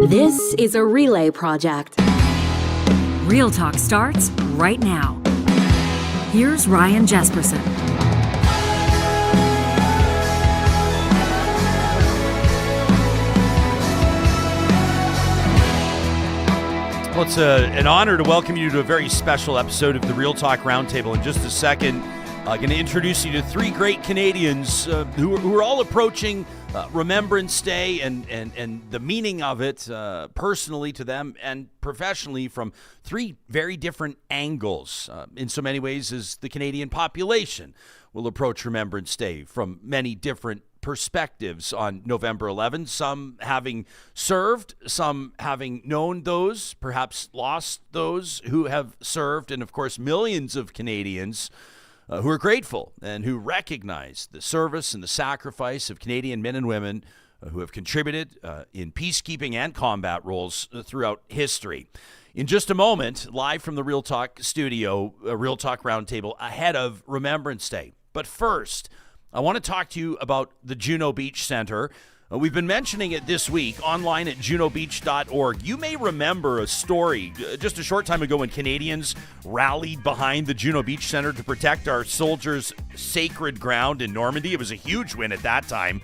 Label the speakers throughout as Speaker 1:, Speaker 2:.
Speaker 1: This is a relay project.
Speaker 2: Real Talk starts right now. Here's Ryan Jespersen.
Speaker 3: Well, it's an honor to welcome you to a very special episode of the Real Talk Roundtable. In just a second, I'm going to introduce you to three great Canadians who are all approaching Remembrance Day and the meaning of it personally to them and professionally from three very different angles. In so many ways as the Canadian population will approach Remembrance Day from many different perspectives on November 11th, some having served, some having known those, perhaps lost those who have served, and of course millions of Canadians who are grateful and who recognize the service and the sacrifice of Canadian men and women who have contributed in peacekeeping and combat roles throughout history. In just a moment, live from the Real Talk studio, Real Talk Roundtable, ahead of Remembrance Day. But first, I want to talk to you about the Juno Beach Centre. We've been mentioning it this week online at junobeach.org. You may remember a story just a short time ago when Canadians rallied behind the Juno Beach Centre to protect our soldiers' sacred ground in Normandy. It was a huge win at that time.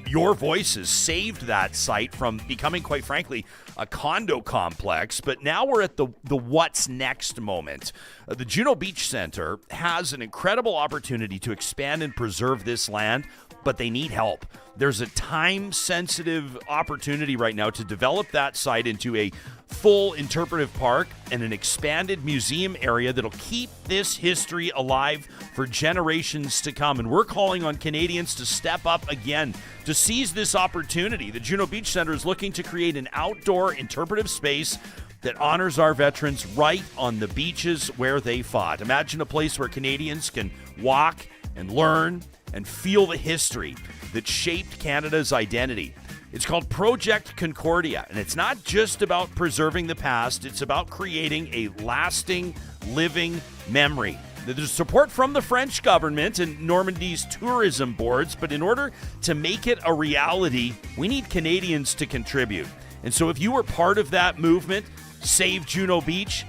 Speaker 3: Your voices saved that site from becoming, quite frankly, a condo complex. But now we're at the what's next moment. The Juno Beach Centre has an incredible opportunity to expand and preserve this land, but they need help. There's a time-sensitive opportunity right now to develop that site into a full interpretive park and an expanded museum area that'll keep this history alive for generations to come. And we're calling on Canadians to step up again to seize this opportunity. The Juno Beach Centre is looking to create an outdoor interpretive space that honors our veterans right on the beaches where they fought. Imagine a place where Canadians can walk and learn and feel the history that shaped Canada's identity. It's called Project Concordia, and it's not just about preserving the past, it's about creating a lasting, living memory. There's support from the French government and Normandy's tourism boards, but in order to make it a reality, we need Canadians to contribute. And so if you were part of that movement, Save Juno Beach,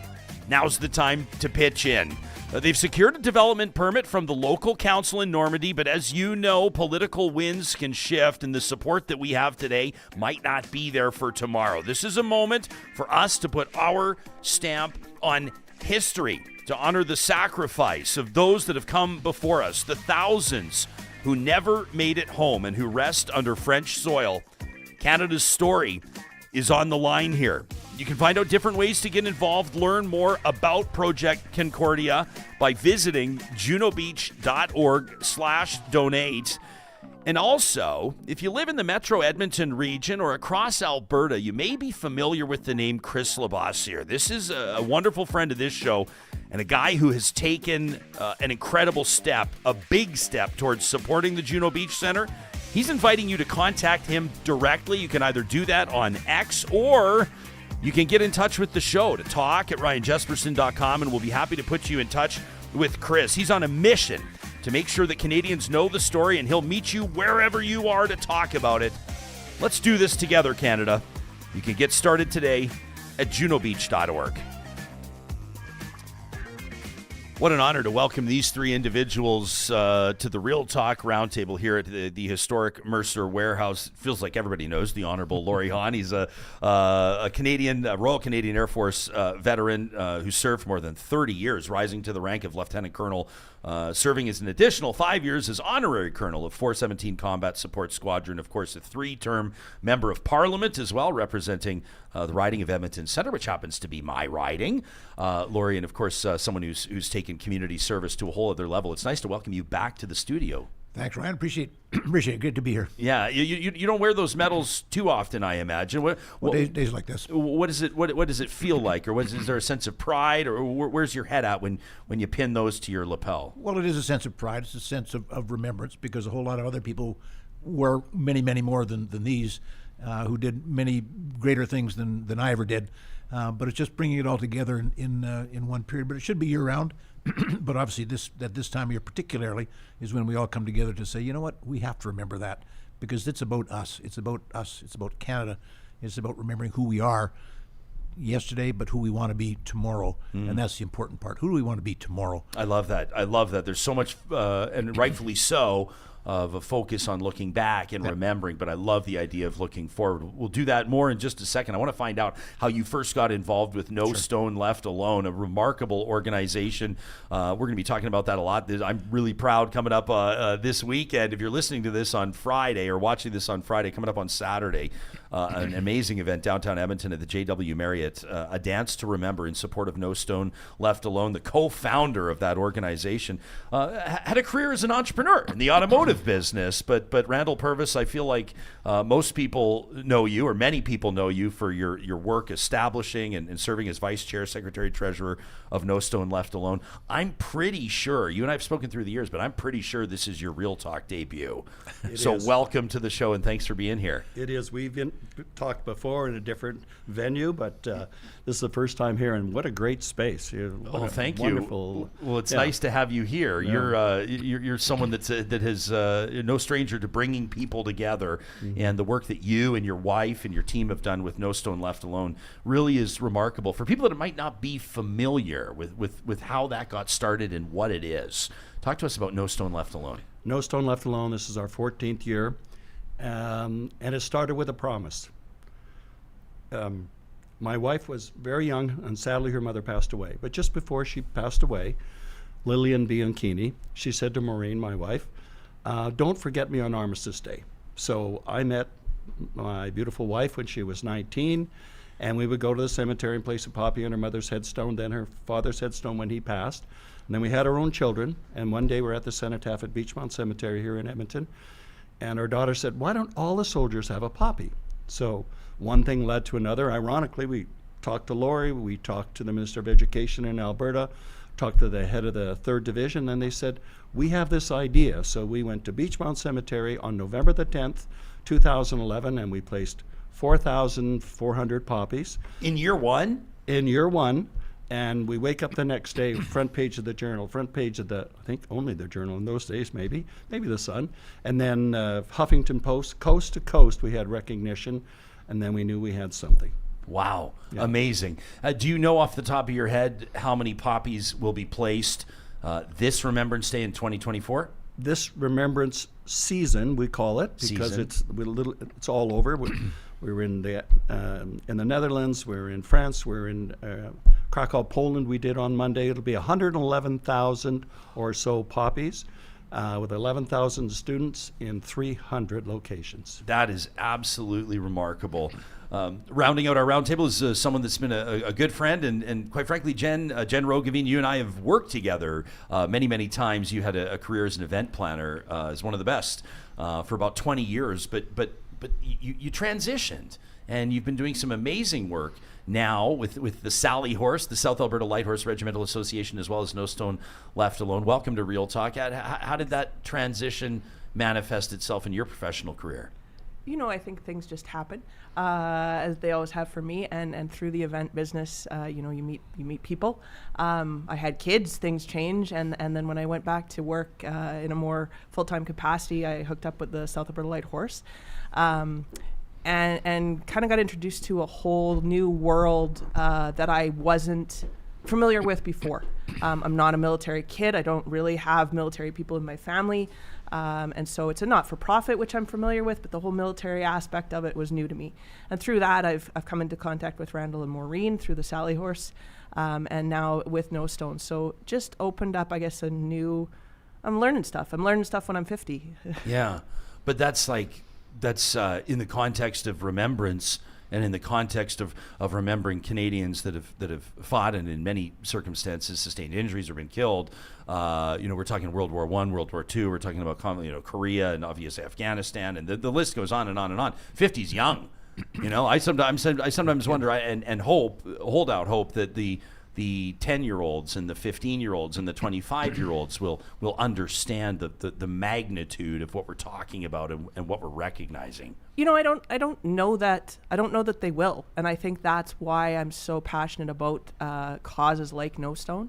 Speaker 3: now's the time to pitch in. They've secured a development permit from the local council in Normandy, but as you know, political winds can shift, and the support that we have today might not be there for tomorrow. This is a moment for us to put our stamp on history, to honor the sacrifice of those that have come before us, the thousands who never made it home and who rest under French soil. Canada's story is on the line here. You can find out different ways to get involved, learn more about Project Concordia by visiting junobeach.org/donate. And also, if you live in the Metro Edmonton region or across Alberta, you may be familiar with the name Chris Labossiere. This is a wonderful friend of this show and a guy who has taken an incredible step, a big step towards supporting the Juno Beach Centre. He's inviting you to contact him directly. You can either do that on X or you can get in touch with the show to talk at ryanjespersen.com, and we'll be happy to put you in touch with Chris. He's on a mission to make sure that Canadians know the story, and he'll meet you wherever you are to talk about it. Let's do this together, Canada. You can get started today at junobeach.org. What an honor to welcome these three individuals to the Real Talk Roundtable here at the historic Mercer Warehouse. Feels like everybody knows the Honorable Laurie Hawn. He's a Canadian, Royal Canadian Air Force veteran who served for more than 30 years, rising to the rank of Lieutenant Colonel, serving as an additional 5 years as Honorary Colonel of 417 Combat Support Squadron. Of course, a three-term Member of Parliament as well, representing the riding of Edmonton Centre, which happens to be my riding. Laurie, and of course, someone who's taken community service to a whole other level. It's nice to welcome you back to the studio.
Speaker 4: Thanks, Ryan. Appreciate it. Good to be here.
Speaker 3: Yeah, you don't wear those medals too often, I imagine.
Speaker 4: Days like this.
Speaker 3: What does it feel like, or is there a sense of pride, or where's your head at when you pin those to your lapel?
Speaker 4: Well, it is a sense of pride. It's a sense of remembrance, because a whole lot of other people were many more than these, who did many greater things than I ever did. But it's just bringing it all together in one period. But it should be year round. But obviously, at this time of year particularly is when we all come together to say, you know what, we have to remember that, because it's about us. It's about us. It's about Canada, It's about remembering who we are yesterday, but who we want to be tomorrow. And that's the important part. Who do we want to be tomorrow?
Speaker 3: I love that. I love that. There's so much, and rightfully so, of a focus on looking back and remembering, but I love the idea of looking forward. We'll do that more in just a second. I want to find out how you first got involved with No Stone Left Alone, a remarkable organization. We're going to be talking about that a lot. I'm really proud coming up this weekend. If you're listening to this on Friday or watching this on Friday, coming up on Saturday, an amazing event downtown Edmonton at the JW Marriott, a dance to remember in support of No Stone Left Alone. The co-founder of that organization had a career as an entrepreneur in the automotive business, but Randall Purvis, I feel like most people know you, or many people know you for your work establishing and serving as vice chair, secretary, treasurer of No Stone Left Alone. I'm pretty sure, you and I have spoken through the years, but I'm pretty sure this is your Real Talk debut. So welcome to the show, and thanks for being here.
Speaker 5: It is. We've talked before in a different venue, but this is the first time here, and what a great space.
Speaker 3: Thank
Speaker 5: wonderful,
Speaker 3: you. Well, it's nice to have you here. Yeah. You're someone that has no stranger to bringing people together, and the work that you and your wife and your team have done with No Stone Left Alone really is remarkable. For people that might not be familiar with how that got started and what it is, talk to us about No Stone Left Alone.
Speaker 5: No Stone Left Alone. This is our 14th year, and it started with a promise. My wife was very young, and sadly her mother passed away. But just before she passed away, Lillian Bianchini, she said to Maureen, my wife, don't forget me on Armistice Day. So I met my beautiful wife when she was 19, and we would go to the cemetery and place a poppy on her mother's headstone, then her father's headstone when he passed. And then we had our own children, and one day we're at the cenotaph at Beachmont Cemetery here in Edmonton, and our daughter said, why don't all the soldiers have a poppy? So one thing led to another. Ironically, we talked to Laurie, we talked to the Minister of Education in Alberta, talked to the head of the 3rd Division, and they said, we have this idea. So we went to Beachmont Cemetery on November the 10th, 2011, and we placed 4,400 poppies.
Speaker 3: In year one?
Speaker 5: In year one. And we wake up the next day, front page of the Journal, front page of the, I think only the Journal in those days, maybe the Sun. And then Huffington Post, coast to coast, we had recognition, and then we knew we had something.
Speaker 3: Wow, amazing. Do you know off the top of your head how many poppies will be placed this Remembrance Day in 2024?
Speaker 5: This Remembrance season, we call it, because it's all over. We're in the Netherlands, we're in France, we're in Krakow, Poland. We did on Monday. It'll be 111,000 or so poppies with 11,000 students in 300 locations.
Speaker 3: That is absolutely remarkable. Rounding out our roundtable is someone that's been a good friend, and quite frankly, Jenn Roggeveen, you and I have worked together many, many times. You had a career as an event planner, as one of the best for about 20 years, but you transitioned, and you've been doing some amazing work now with the Sally Horse, the South Alberta Light Horse Regimental Association, as well as No Stone Left Alone. Welcome to Real Talk. How did that transition manifest itself in your professional career?
Speaker 6: I think things just happen, as they always have for me. And through the event business, you meet people. I had kids, things change, and then when I went back to work in a more full-time capacity, I hooked up with the South Alberta Light Horse, and kind of got introduced to a whole new world that I wasn't familiar with before. I'm not a military kid. I don't really have military people in my family. And so it's a not-for-profit, which I'm familiar with, but the whole military aspect of it was new to me. And through that, I've come into contact with Randall and Maureen through the Sally Horse, and now with No Stone. So just opened up, I guess, I'm learning stuff. I'm learning stuff when I'm 50.
Speaker 3: Yeah, but that's in the context of remembrance, and in the context of remembering Canadians that have fought and in many circumstances sustained injuries or been killed. We're talking World War I, World War II. We're talking about Korea and obviously Afghanistan, and the list goes on and on and on. 50's young. I sometimes wonder and hold out hope that the 10-year-olds and the 15-year-olds and the 25-year-olds will understand the magnitude of what we're talking about and what we're recognizing.
Speaker 6: I don't know that they will, and I think that's why I'm so passionate about causes like No Stone.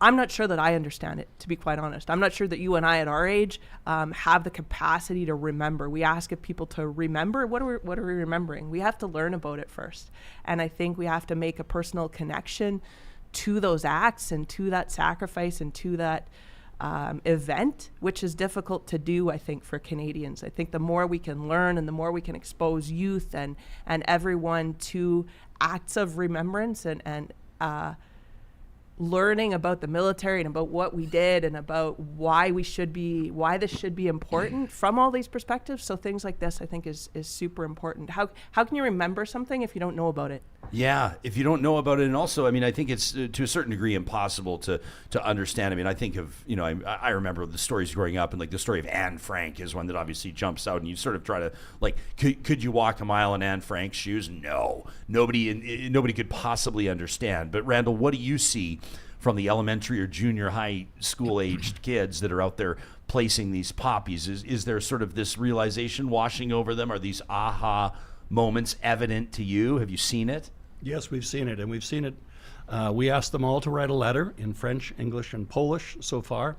Speaker 6: I'm not sure that I understand it, to be quite honest. I'm not sure that you and I at our age have the capacity to remember. We ask if people to remember. What are we remembering? We have to learn about it first. And I think we have to make a personal connection to those acts and to that sacrifice and to that event, which is difficult to do, I think, for Canadians. I think the more we can learn and the more we can expose youth and everyone to acts of remembrance and learning about the military and about what we did and about why this should be important from all these perspectives. So things like this, I think, is super important. How can you remember something if you don't know about it?
Speaker 3: Yeah, if you don't know about it. And also, I mean, I think it's to a certain degree impossible to understand. I mean, I think of, I remember the stories growing up, and like the story of Anne Frank is one that obviously jumps out, and you sort of try to, like, could you walk a mile in Anne Frank's shoes? No. Nobody could possibly understand. But Randall, what do you see from the elementary or junior high school aged kids that are out there placing these poppies? Is there sort of this realization washing over them? Are these aha moments evident to you? Have you seen it?
Speaker 5: Yes, we've seen it, and we've seen it. We asked them all to write a letter in French, English, and Polish so far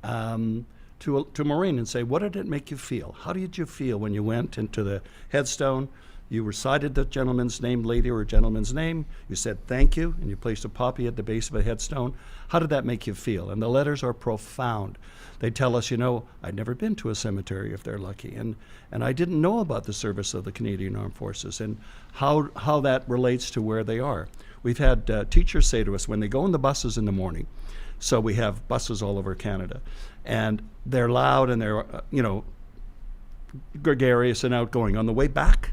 Speaker 5: to Maureen and say, what did it make you feel? How did you feel when you went into the headstone? You recited the gentleman's name, lady or gentleman's name. You said thank you, and you placed a poppy at the base of a headstone. How did that make you feel? And the letters are profound. They tell us, I'd never been to a cemetery if they're lucky, and I didn't know about the service of the Canadian Armed Forces and how that relates to where they are. We've had teachers say to us when they go in the buses in the morning, so we have buses all over Canada, and they're loud and they're, gregarious and outgoing. On the way back,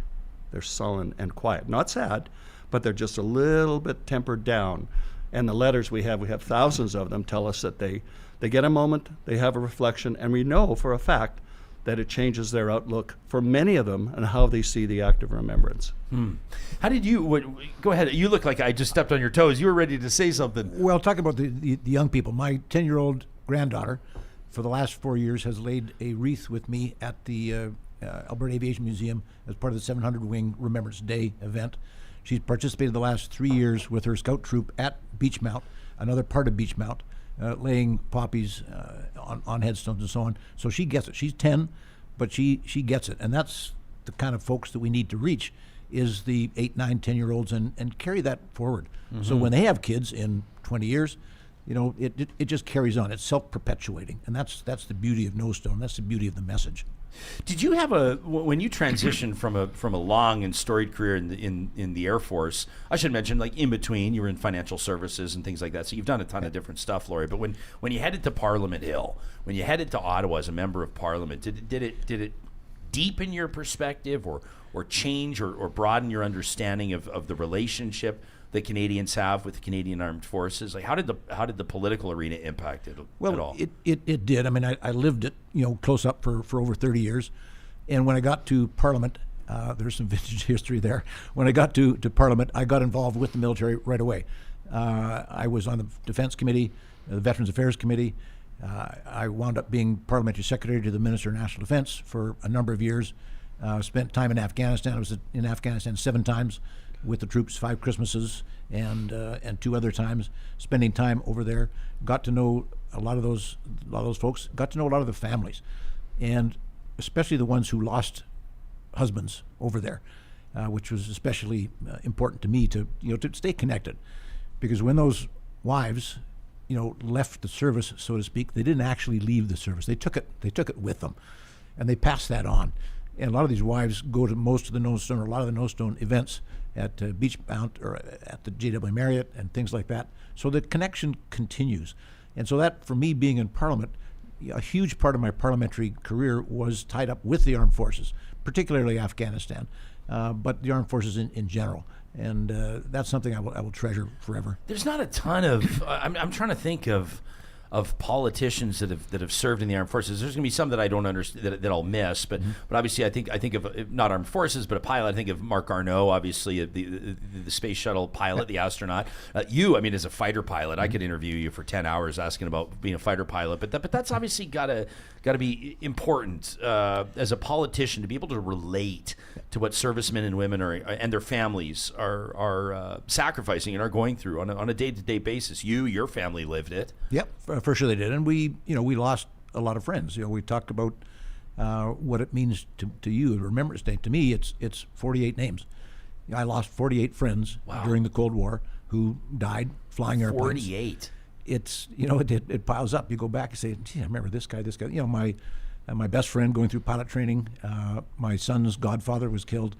Speaker 5: they're sullen and quiet. Not sad, but they're just a little bit tempered down. And the letters we have thousands of them, tell us that they get a moment, they have a reflection, and we know for a fact that it changes their outlook for many of them and how they see the act of remembrance.
Speaker 3: How did you, go ahead, you look like I just stepped on your toes. You were ready to say something.
Speaker 4: Well, talking about the young people, my 10-year-old granddaughter for the last 4 years has laid a wreath with me at the Alberta Aviation Museum as part of the 700 Wing Remembrance Day event. She's participated the last 3 years with her scout troop at Beachmount, another part of Beachmount, laying poppies on headstones and so on. So she gets it. She's 10, but she gets it. And that's the kind of folks that we need to reach, is the 8, 9, 10-year-olds and carry that forward. Mm-hmm. So when they have kids in 20 years, it just carries on. It's self-perpetuating. And that's the beauty of No Stone. That's the beauty of the message.
Speaker 3: Did you have when you transitioned from a long and storied career in the Air Force? I should mention, like, in between, you were in financial services and things like that. So you've done a ton of different stuff, Laurie. But when you headed to Parliament Hill, when you headed to Ottawa as a member of Parliament, did it deepen your perspective or change or broaden your understanding of the relationship that Canadians have with the Canadian Armed Forces? Like, how did the political arena impact it at all?
Speaker 4: It did. I mean, I lived it, close up for over 30 years. And when I got to Parliament, there's some vintage history there. When I got to Parliament, I got involved with the military right away. I was on the Defense Committee, the Veterans Affairs Committee. I wound up being Parliamentary Secretary to the Minister of National Defense for a number of years. Spent time in Afghanistan. I was in Afghanistan 7 times with the troops, 5 Christmases and 2 other times, spending time over there. Got to know a lot of those folks. Got to know a lot of the families, and especially the ones who lost husbands over there, which was especially important to me to stay connected, because when those wives, left the service, so to speak, they didn't actually leave the service. They took it with them, and they passed that on. And a lot of these wives go to most of the No Stone, or a lot of the No Stone events at Beachmount or at the JW Marriott and things like that. So the connection continues. And so that, for me, being in Parliament, a huge part of my parliamentary career was tied up with the armed forces, particularly Afghanistan, but the armed forces in general. And that's something I will treasure forever.
Speaker 3: There's not a ton of, I'm trying to think of politicians that have served in the armed forces. There's going to be some that I don't understand that I'll miss, but obviously I think of not armed forces, but a pilot. I think of Marc Garneau, obviously the space shuttle pilot, the astronaut. You, I mean, as a fighter pilot, I could interview you for 10 hours asking about being a fighter pilot, but that's obviously got to be important as a politician to be able to relate to what servicemen and women and their families are sacrificing and are going through on a day-to-day basis. Your family lived it.
Speaker 4: Yep, for sure they did, and we lost a lot of friends. We talked about what it means to you, Remembrance Day. To me, it's 48 names. I lost 48 friends during the Cold War who died flying airplanes.
Speaker 3: 48.
Speaker 4: It's it piles up. You go back and say, gee, I remember this guy. My best friend going through pilot training. My son's godfather was killed.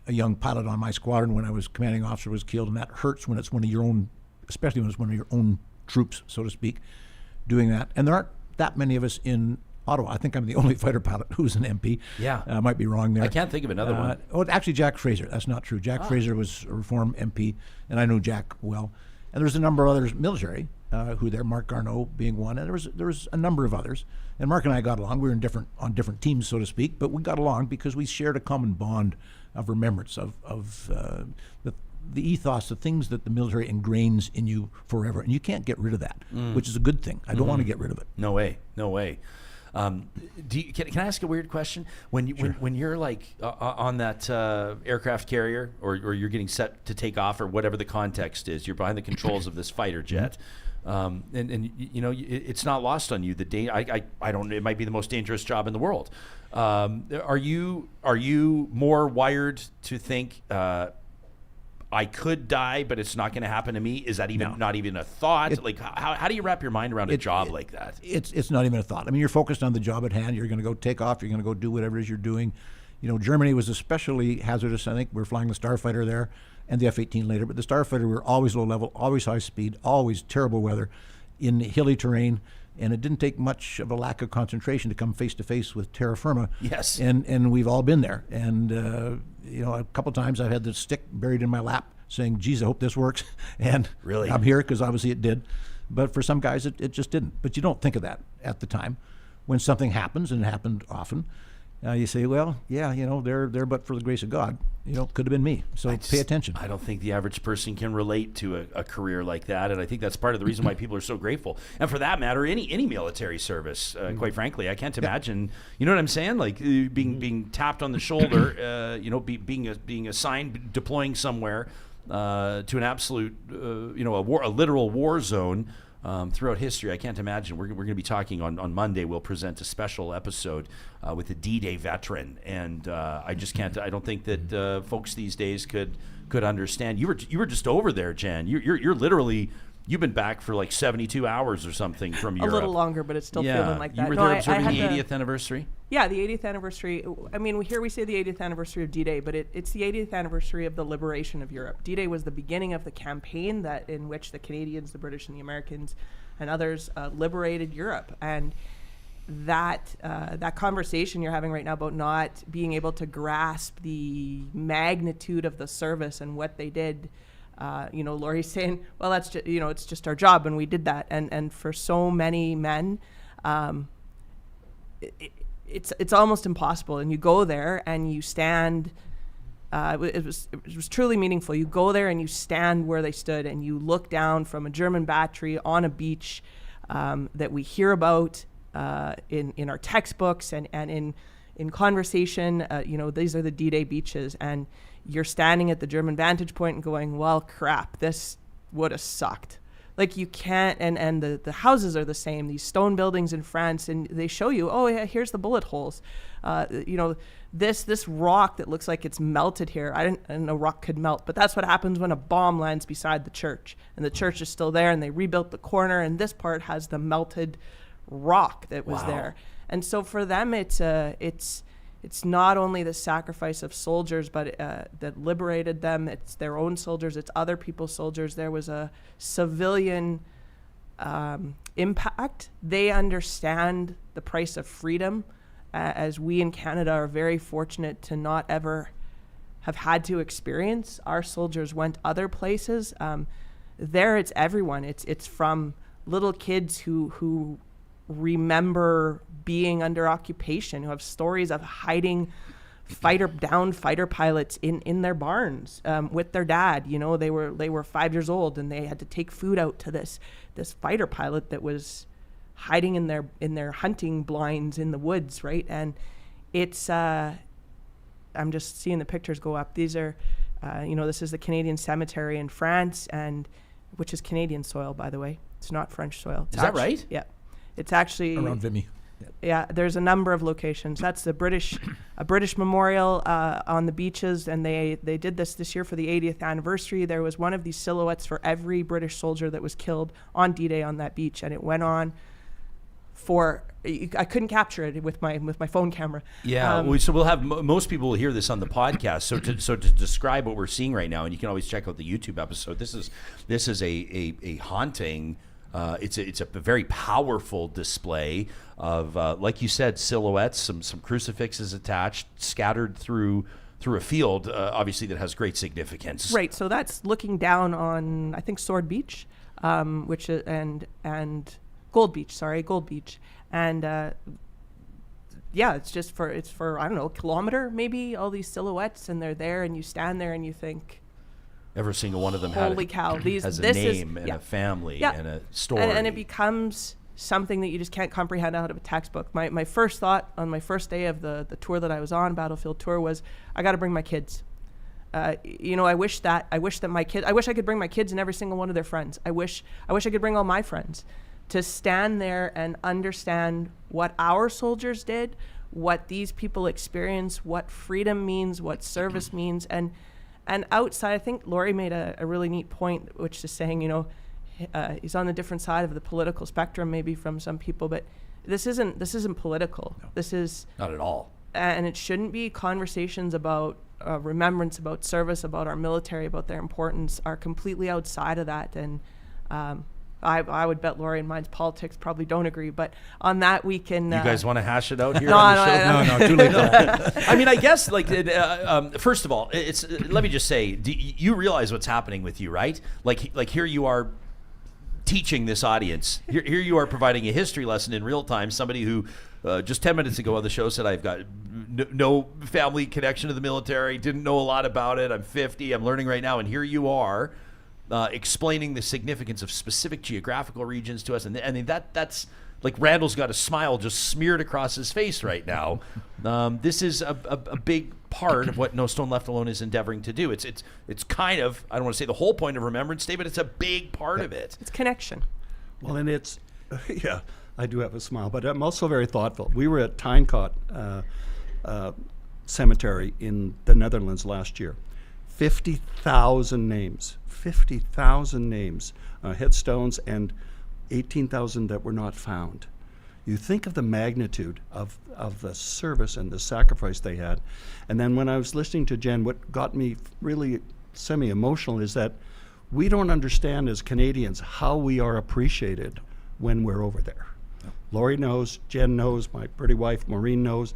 Speaker 4: A young pilot on my squadron when I was commanding officer was killed, and that hurts when it's one of your own, especially when it's one of your own troops, so to speak, doing that. And there aren't that many of us in Ottawa. I think I'm the only fighter pilot who's an MP.
Speaker 3: Yeah.
Speaker 4: I might be wrong there.
Speaker 3: I can't think of another one.
Speaker 4: Oh, actually, Jack Fraser. That's not true. Jack Fraser was a Reform MP, and I know Jack well. And there's a number of others military who there, Marc Garneau being one, and there was a number of others. And Mark and I got along. We were on different teams, so to speak, but we got along because we shared a common bond of remembrance of the ethos, the things that the military ingrains in you forever, and you can't get rid of that, which is a good thing. I don't want to get rid of it.
Speaker 3: No way. Can I ask a weird question? When you're like on that aircraft carrier, or you're getting set to take off, or whatever the context is, you're behind the controls of this fighter jet, and it's not lost on you I don't. It might be the most dangerous job in the world. Are you more wired to think? I could die, but it's not going to happen to me. Is that not even a thought? How do you wrap your mind around a job like that?
Speaker 4: It's not even a thought. I mean, you're focused on the job at hand. You're going to go take off. You're going to go do whatever it is you're doing. Germany was especially hazardous. I think we're flying the Starfighter there and the F-18 later. But the Starfighter, we were always low level, always high speed, always terrible weather in hilly terrain. And it didn't take much of a lack of concentration to come face to face with terra firma.
Speaker 3: Yes.
Speaker 4: And we've all been there. And, a couple times I've had the stick buried in my lap saying, geez, I hope this works. And
Speaker 3: really?
Speaker 4: I'm here because obviously it did. But for some guys, it just didn't. But you don't think of that at the time. When something happens, and it happened often, you say, well, yeah, they're but for the grace of God. Could have been me. So pay attention.
Speaker 3: I don't think the average person can relate to a career like that, and I think that's part of the reason why people are so grateful. And for that matter, any military service, quite frankly, I can't imagine. You know what I'm saying? Like being tapped on the shoulder, being assigned, deploying somewhere to an absolute, a literal war zone. Throughout history, I can't imagine. We're going to be talking on Monday. We'll present a special episode with a D-Day veteran, and I just can't. I don't think that folks these days could understand. You were just over there, Jen. You're literally. You've been back for like 72 hours or something from Europe.
Speaker 6: A little longer, but it's still feeling like that.
Speaker 3: You were there observing the 80th anniversary?
Speaker 6: Yeah, the 80th anniversary. I mean, here we say the 80th anniversary of D-Day, but it's the 80th anniversary of the liberation of Europe. D-Day was the beginning of the campaign in which the Canadians, the British, and the Americans, and others liberated Europe. And that conversation you're having right now about not being able to grasp the magnitude of the service and what they did. Laurie's saying, well, that's just, it's just our job, and we did that. And for so many men, it's almost impossible. And you go there and you stand. It was truly meaningful. You go there and you stand where they stood, and you look down from a German battery on a beach that we hear about in our textbooks and in conversation. These are the D-Day beaches, and you're standing at the German vantage point and going, well, crap, this would have sucked. Like, you can't, and the houses are the same, these stone buildings in France, and they show you, oh yeah, here's the bullet holes. This rock that looks like it's melted here. I didn't know rock could melt, but that's what happens when a bomb lands beside the church, and the church is still there, and they rebuilt the corner, and this part has the melted rock that was there. And so for them, it's not only the sacrifice of soldiers, but that liberated them. It's their own soldiers. It's other people's soldiers. There was a civilian impact. They understand the price of freedom, as we in Canada are very fortunate to not ever have had to experience. Our soldiers went other places. There, it's everyone. It's from little kids who remember being under occupation, who have stories of hiding fighter pilots in their barns with their dad. You know, they were 5 years old and they had to take food out to this fighter pilot that was hiding in their hunting blinds in the woods, right? And it's I'm just seeing the pictures go up. These are this is the Canadian cemetery in France, and which is Canadian soil, by the way. It's not French soil.
Speaker 3: Is that right?
Speaker 6: Yeah. It's actually
Speaker 4: Around Vimy.
Speaker 6: Yeah, there's a number of locations. That's a British memorial on the beaches, and they did this year for the 80th anniversary. There was one of these silhouettes for every British soldier that was killed on D-Day on that beach, and it went on for. I couldn't capture it with my phone camera.
Speaker 3: Yeah, so we'll have most people will hear this on the podcast. So to describe what we're seeing right now, and you can always check out the YouTube episode. This is a haunting. It's a very powerful display of, like you said, silhouettes, some crucifixes attached, scattered through a field, obviously that has great significance.
Speaker 6: Right. So that's looking down on, I think, Sword Beach, which is, and Gold Beach, and it's for I don't know, a kilometer maybe. All these silhouettes, and they're there, and you stand there and you think.
Speaker 3: Every single one of them
Speaker 6: Holy cow!
Speaker 3: has a name and a family and a story.
Speaker 6: And it becomes something that you just can't comprehend out of a textbook. My first thought on my first day of the tour that I was on, Battlefield Tour, was I got to bring my kids. I wish I could bring my kids and every single one of their friends. I wish I could bring all my friends to stand there and understand what our soldiers did, what these people experience, what freedom means, what service means, and outside, I think Laurie made a really neat point, which is saying, he's on the different side of the political spectrum, maybe from some people, but this isn't political.
Speaker 3: No,
Speaker 6: this is
Speaker 3: not at all.
Speaker 6: And it shouldn't be. Conversations about remembrance, about service, about our military, about their importance are completely outside of that. And I would bet Laurie and mine's politics probably don't agree, but on that we can.
Speaker 3: You guys want to hash it out here on the show?
Speaker 4: No, too late.
Speaker 3: I mean, I guess first of all, let me just say, you realize what's happening with you, right? Like here you are teaching this audience. Here you are providing a history lesson in real time. Somebody who just 10 minutes ago on the show said, I've got no family connection to the military, didn't know a lot about it. I'm 50. I'm learning right now, and here you are. Explaining the significance of specific geographical regions to us, and I mean that's like Randall's got a smile just smeared across his face right now. This is a big part of what No Stone Left Alone is endeavoring to do. It's kind of, I don't want to say the whole point of Remembrance Day, but it's a big part of it.
Speaker 6: It's connection.
Speaker 5: Well, and it's yeah, I do have a smile, but I'm also very thoughtful. We were at Tynecott Cemetery in the Netherlands last year. 50,000 names, headstones, and 18,000 that were not found. You think of the magnitude of the service and the sacrifice they had. And then when I was listening to Jenn, what got me really semi-emotional is that we don't understand as Canadians how we are appreciated when we're over there. Laurie knows, Jenn knows, my pretty wife Maureen knows.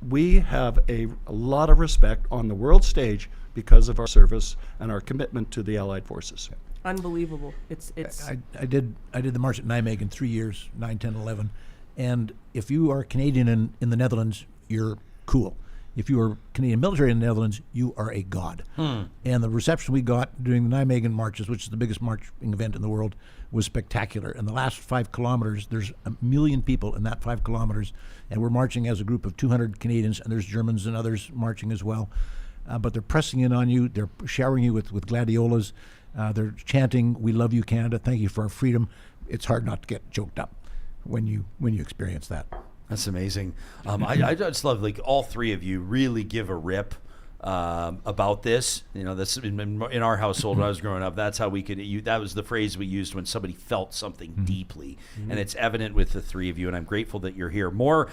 Speaker 5: We have a lot of respect on the world stage because of our service and our commitment to the Allied forces.
Speaker 6: Unbelievable. It's.
Speaker 4: I did the march at Nijmegen 3 years, 9, 10, 11, and if you are Canadian in the Netherlands, you're cool. If you are Canadian military in the Netherlands, you are a god. And the reception we got during the Nijmegen marches, which is the biggest marching event in the world, was spectacular. In the last 5 kilometers, there's 1 million people in that 5 kilometers, and we're marching as a group of 200 Canadians, and there's Germans and others marching as well. But they're pressing in on you. They're showering you with gladiolas. They're chanting, "We love you, Canada. Thank you for our freedom." It's hard not to get choked up when you experience that.
Speaker 3: That's amazing. I just love, like, all three of you really give a rip about this. That's in our household when I was growing up. That's how we could. That was the phrase we used when somebody felt something deeply, and it's evident with the three of you. And I'm grateful that you're here. More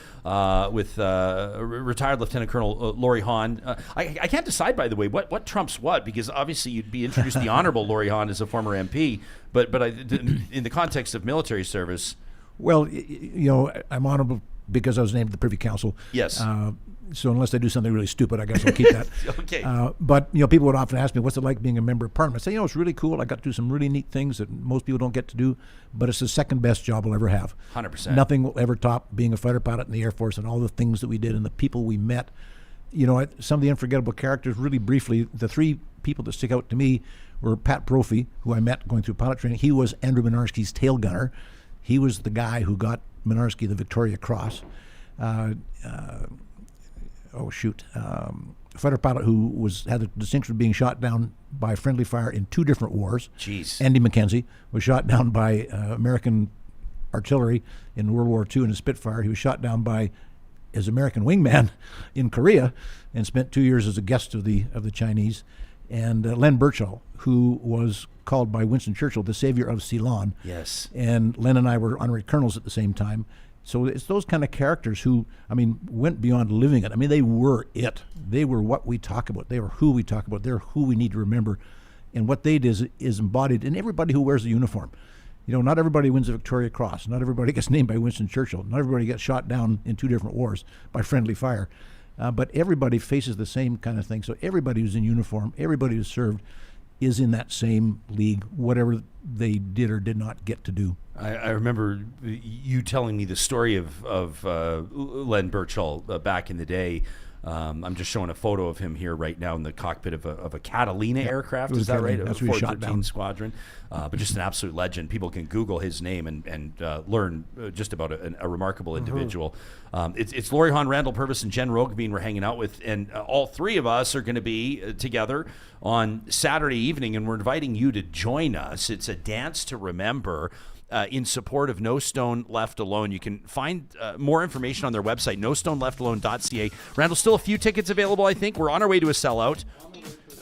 Speaker 3: with retired Lieutenant Colonel Laurie Hawn. I can't decide, by the way, what trumps what, because obviously you'd be introduced the Honorable Laurie Hawn as a former MP, but in the context of military service.
Speaker 4: Well, I'm Honorable because I was named to the Privy Council.
Speaker 3: Yes.
Speaker 4: So unless I do something really stupid, I guess I'll keep that.
Speaker 3: Okay.
Speaker 4: But people would often ask me, "What's it like being a member of Parliament?" I say, it's really cool. I got to do some really neat things that most people don't get to do. But it's the second best job I'll ever have.
Speaker 3: 100%.
Speaker 4: Nothing will ever top being a fighter pilot in the Air Force and all the things that we did and the people we met. Some of the unforgettable characters. Really briefly, the three people that stick out to me were Pat Brophy, who I met going through pilot training. He was Andrew Minarski's tail gunner. He was the guy who got Minarski the Victoria Cross. Fighter pilot who had the distinction of being shot down by friendly fire in 2 different wars.
Speaker 3: Jeez.
Speaker 4: Andy McKenzie was shot down by American artillery in World War II in a Spitfire. He was shot down by his American wingman in Korea and spent 2 years as a guest of the Chinese. And Len Birchall, who was called by Winston Churchill the savior of Ceylon.
Speaker 3: Yes.
Speaker 4: And Len and I were honorary colonels at the same time. So it's those kind of characters who, went beyond living it. They were it. They were what we talk about. They were who we talk about. They're who we need to remember. And what they did is embodied in everybody who wears a uniform. Not everybody wins a Victoria Cross. Not everybody gets named by Winston Churchill. Not everybody gets shot down in 2 different wars by friendly fire. But everybody faces the same kind of thing. So everybody who's in uniform, everybody who's served, is in that same league, whatever they did or did not get to do.
Speaker 3: I remember you telling me the story of Len Birchall back in the day. I'm just showing a photo of him here right now in the cockpit of a Catalina aircraft. Is that right?
Speaker 4: That's
Speaker 3: a
Speaker 4: what he shot
Speaker 3: 413
Speaker 4: down.
Speaker 3: Squadron. But just an absolute legend. People can Google his name and learn just about a remarkable individual. It's Laurie Hawn, Randall Purvis, and Jenn Roggeveen we're hanging out with, and all 3 of us are going to be together on Saturday evening, and we're inviting you to join us. It's a dance to remember. In support of No Stone Left Alone. You can find more information on their website, nostoneleftalone.ca. Randall, still a few tickets available, I think. We're on our way to a sellout.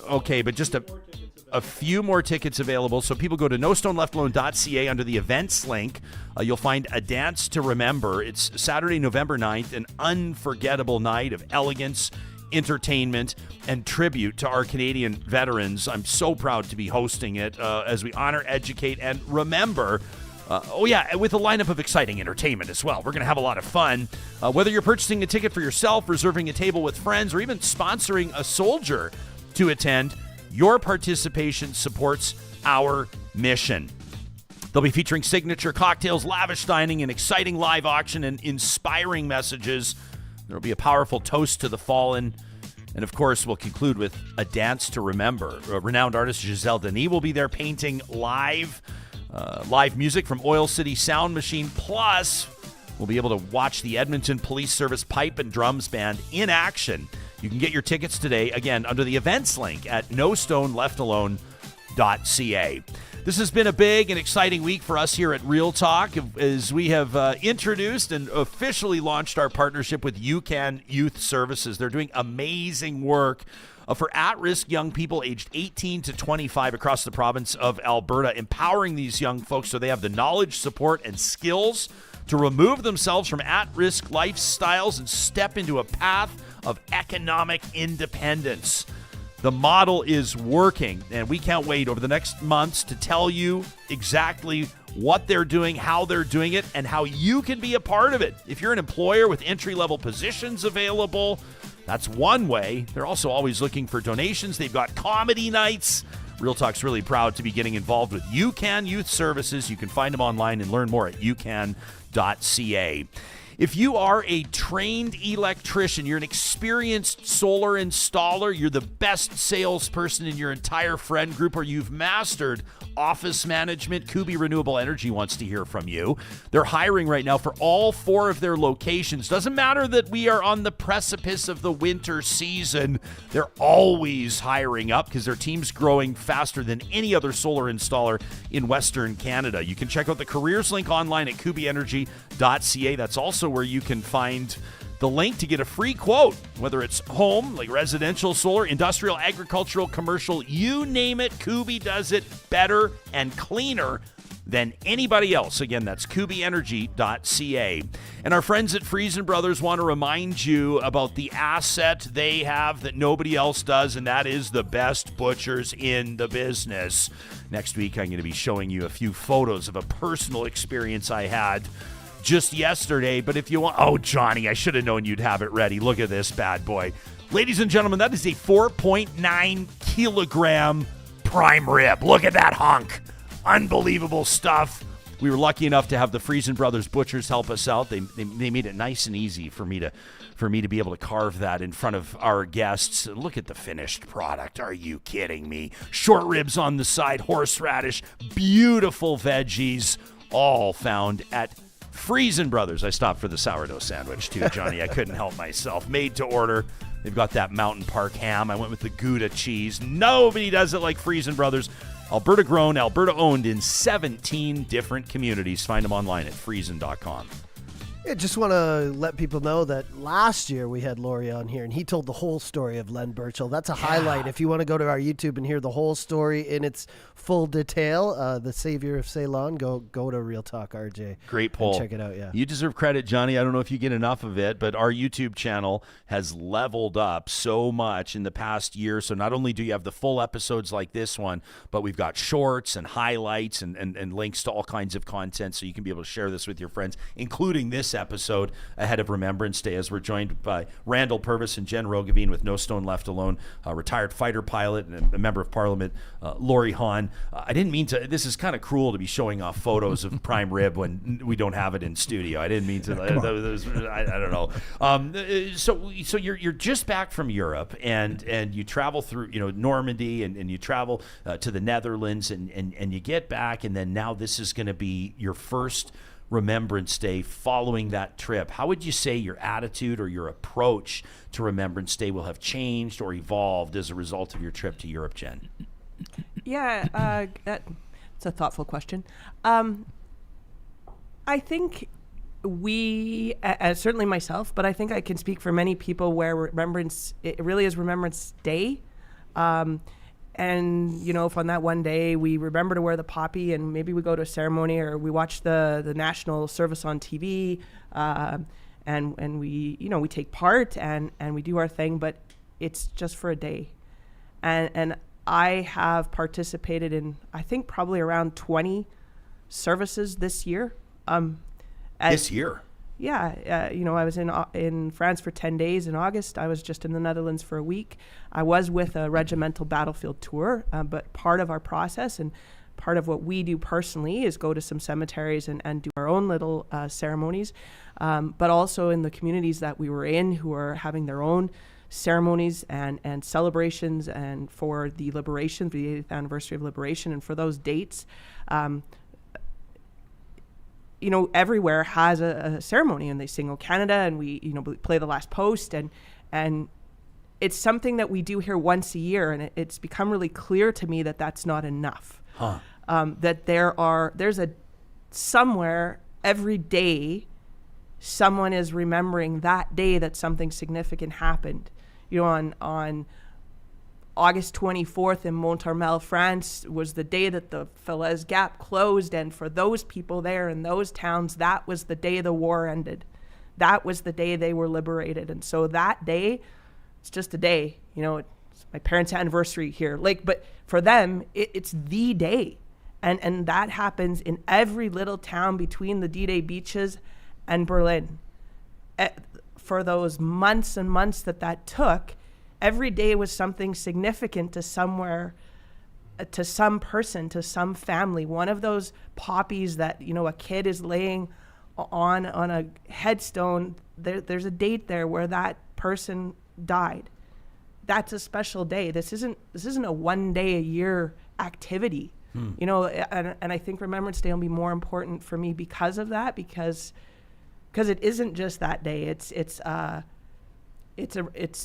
Speaker 3: Okay, but just a few more tickets available. So people go to nostoneleftalone.ca under the events link. You'll find A Dance to Remember. It's Saturday, November 9th, an unforgettable night of elegance, entertainment, and tribute to our Canadian veterans. I'm so proud to be hosting it as we honor, educate, and remember. With a lineup of exciting entertainment as well. We're going to have a lot of fun. Whether you're purchasing a ticket for yourself, reserving a table with friends, or even sponsoring a soldier to attend, your participation supports our mission. They'll be featuring signature cocktails, lavish dining, an exciting live auction, and inspiring messages. There will be a powerful toast to the fallen. And of course, we'll conclude with A Dance to Remember. Renowned artist Giselle Denis will be there painting live music from Oil City Sound Machine. Plus, we'll be able to watch the Edmonton Police Service Pipe and Drums Band in action. You can get your tickets today, again, under the events link at nostoneleftalone.ca. This has been a big and exciting week for us here at Real Talk as we have introduced and officially launched our partnership with UCAN Youth Services. They're doing amazing work for at-risk young people aged 18 to 25 across the province of Alberta, empowering these young folks so they have the knowledge, support, and skills to remove themselves from at-risk lifestyles and step into a path of economic independence. The model is working, and we can't wait over the next months to tell you exactly what they're doing, how they're doing it, and how you can be a part of it. If you're an employer with entry-level positions available, that's one way. They're also always looking for donations. They've got comedy nights. Real Talk's really proud to be getting involved with UCAN Youth Services. You can find them online and learn more at ucan.ca. If you are a trained electrician, you're an experienced solar installer, you're the best salesperson in your entire friend group, or you've mastered office management, Kubi Renewable Energy wants to hear from you. They're hiring right now for all 4 of their locations. Doesn't matter that we are on the precipice of the winter season. They're always hiring up because their team's growing faster than any other solar installer in Western Canada. You can check out the careers link online at kubienergy.ca. That's also where you can find the link to get a free quote, whether it's home, like residential solar, industrial, agricultural, commercial, you name it. Kubi does it better and cleaner than anybody else. Again, that's kubienergy.ca. And our friends at Friesen Brothers want to remind you about the asset they have that nobody else does, and that is the best butchers in the business. Next week, I'm going to be showing you a few photos of a personal experience I had just yesterday. But if you want, oh, Johnny, I should have known you'd have it ready. Look at this bad boy. Ladies and gentlemen, that is a 4.9 kilogram prime rib. Look at that hunk. Unbelievable stuff. We were lucky enough to have the Friesen Brothers Butchers help us out. They made it nice and easy for me to be able to carve that in front of our guests. Look at the finished product. Are you kidding me? Short ribs on the side, horseradish, beautiful veggies, all found at Friesen Brothers. I stopped for the sourdough sandwich too, Johnny. I couldn't help myself. Made to order. They've got that Mountain Park ham. I went with the Gouda cheese. Nobody does it like Friesen Brothers. Alberta grown, Alberta owned in 17 different communities. Find them online at friesen.com.
Speaker 7: I just want to let people know that last year we had Laurie on here, and he told the whole story of Len Burchell. That's a highlight. If you want to go to our YouTube and hear the whole story in its full detail, the Savior of Ceylon, go to Real Talk RJ.
Speaker 3: Great poll.
Speaker 7: Check it out, yeah.
Speaker 3: You deserve credit, Johnny. I don't know if you get enough of it, but our YouTube channel has leveled up so much in the past year. So not only do you have the full episodes like this one, but we've got shorts and highlights and links to all kinds of content, so you can be able to share this with your friends, including this episode ahead of Remembrance Day, as we're joined by Randall Purvis and Jenn Roggeveen with No Stone Left Alone, a retired fighter pilot and a member of Parliament, Laurie Hawn. I didn't mean to, this is kind of cruel to be showing off photos of prime rib when we don't have it in studio. I didn't mean to, I don't know. So you're just back from Europe and you travel through, Normandy and you travel to the Netherlands and you get back, and then now this is going to be your first Remembrance Day following that trip. How would you say your attitude or your approach to Remembrance Day will have changed or evolved as a result of your trip to Europe, Jenn?
Speaker 6: Yeah, that's a thoughtful question. I think certainly myself, but I think I can speak for many people where it really is Remembrance Day. And, if on that one day we remember to wear the poppy and maybe we go to a ceremony or we watch the national service on TV, and we take part and we do our thing, but it's just for a day. And I have participated in, I think, probably around 20 services this year.
Speaker 3: This year?
Speaker 6: Yeah, I was in France for 10 days in August. I was just in the Netherlands for a week. I was with a regimental battlefield tour, but part of our process and part of what we do personally is go to some cemeteries and do our own little ceremonies, but also in the communities that we were in who are having their own ceremonies and celebrations, and for the liberation, the 8th anniversary of liberation, and for those dates, everywhere has a ceremony, and they sing O Canada, and we, play the last post, and it's something that we do here once a year, and it's become really clear to me that that's not enough. That there's somewhere every day someone is remembering that day that something significant happened. On August 24th in Montarmel, France, was the day that the Falaise Gap closed, and for those people there in those towns, that was the day the war ended. That was the day they were liberated. And so that day, it's just a day. It's my parents' anniversary here. But for them, it's the day. And that happens in every little town between the D-Day beaches and Berlin. For those months and months that took, every day was something significant to somewhere, to some person, to some family. One of those poppies that, a kid is laying on a headstone, there's a date there where that person died. That's a special day. This isn't a one day a year activity. And I think Remembrance Day will be more important for me because of that, because it isn't just that day. It's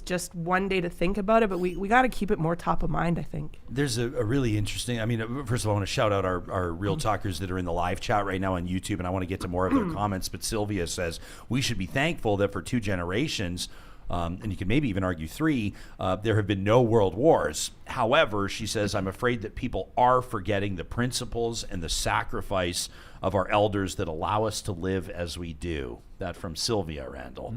Speaker 6: just one day to think about it, but we got to keep it more top of mind, I think. There's
Speaker 3: a really interesting, first of all, I want to shout out our Real Talkers that are in the live chat right now on YouTube, and I want to get to more of their comments, but Sylvia says, we should be thankful that for 2 generations, and you can maybe even argue 3, there have been no world wars. However, she says, I'm afraid that people are forgetting the principles and the sacrifice of our elders that allow us to live as we do. That from Sylvia, Randall.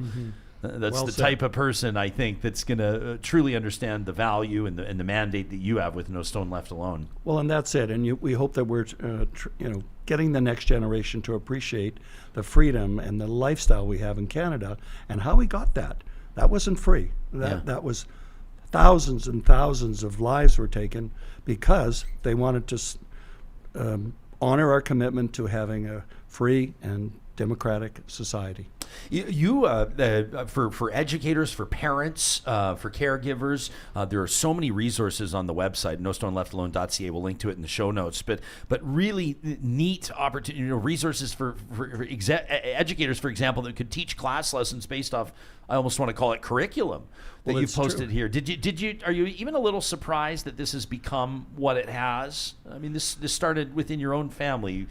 Speaker 3: That's
Speaker 5: Well
Speaker 3: the
Speaker 5: said.
Speaker 3: type of person, I think, that's going to truly understand the value and the mandate that you have with No Stone Left Alone.
Speaker 5: Well, and that's it. And we hope that we're, getting the next generation to appreciate the freedom and the lifestyle we have in Canada and how we got that. That wasn't free. That was thousands and thousands of lives were taken because they wanted to honor our commitment to having a free and democratic society.
Speaker 3: For educators, for parents, for caregivers, there are so many resources on the website, nostoneleftalone.ca. We'll link to it in the show notes. But really neat opportunity, resources for educators, for example, that could teach class lessons based off, I almost want to call it curriculum that
Speaker 5: Well,
Speaker 3: you
Speaker 5: it's
Speaker 3: posted
Speaker 5: true.
Speaker 3: here. Are you even a little surprised that this has become what it has? I mean, this started within your own family,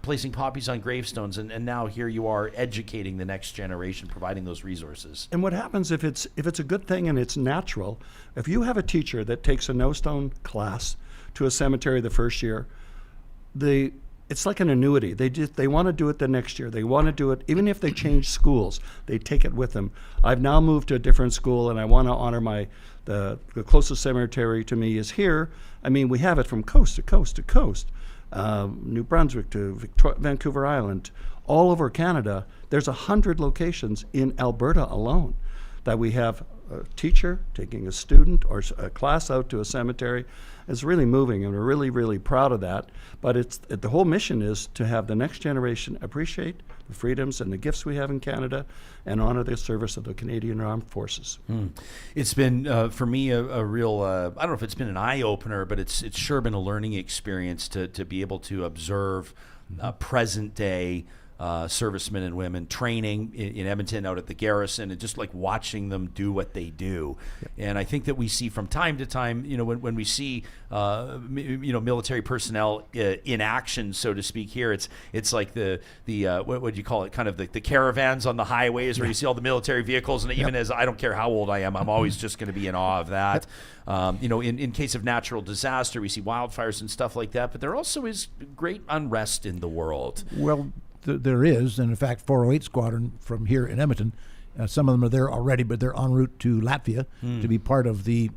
Speaker 3: placing poppies on gravestones, and now here you are educating the next generation, providing those resources.
Speaker 5: And what happens if it's a good thing and it's natural? If you have a teacher that takes a no stone class to a cemetery the first year, it's like an annuity. They want to do it the next year. They want to do it even if they change schools. They take it with them. I've now moved to a different school, and I want to honor the closest cemetery to me is here. I mean, we have it from coast to coast to coast. New Brunswick to Vancouver Island, all over Canada. There's 100 locations in Alberta alone that we have a teacher taking a student or a class out to a cemetery. It's really moving, and we're really, really proud of that. But the whole mission is to have the next generation appreciate the freedoms and the gifts we have in Canada and honor the service of the Canadian Armed Forces.
Speaker 3: It's been, for me, a real, I don't know if it's been an eye-opener, but it's sure been a learning experience to be able to observe present-day servicemen and women training in Edmonton out at the garrison, and just like watching them do what they do. And I think that we see from time to time, when we see military personnel in action, so to speak, here, it's like the what would you call it, kind of the caravans on the highways where you see all the military vehicles, and even as I don't care how old I am, I'm always just going to be in awe of that. In case of natural disaster, we see wildfires and stuff like that, but there also is great unrest in the world.
Speaker 4: Well, there is, and in fact, 408 Squadron from here in Edmonton, some of them are there already, but they're en route to Latvia to be part of the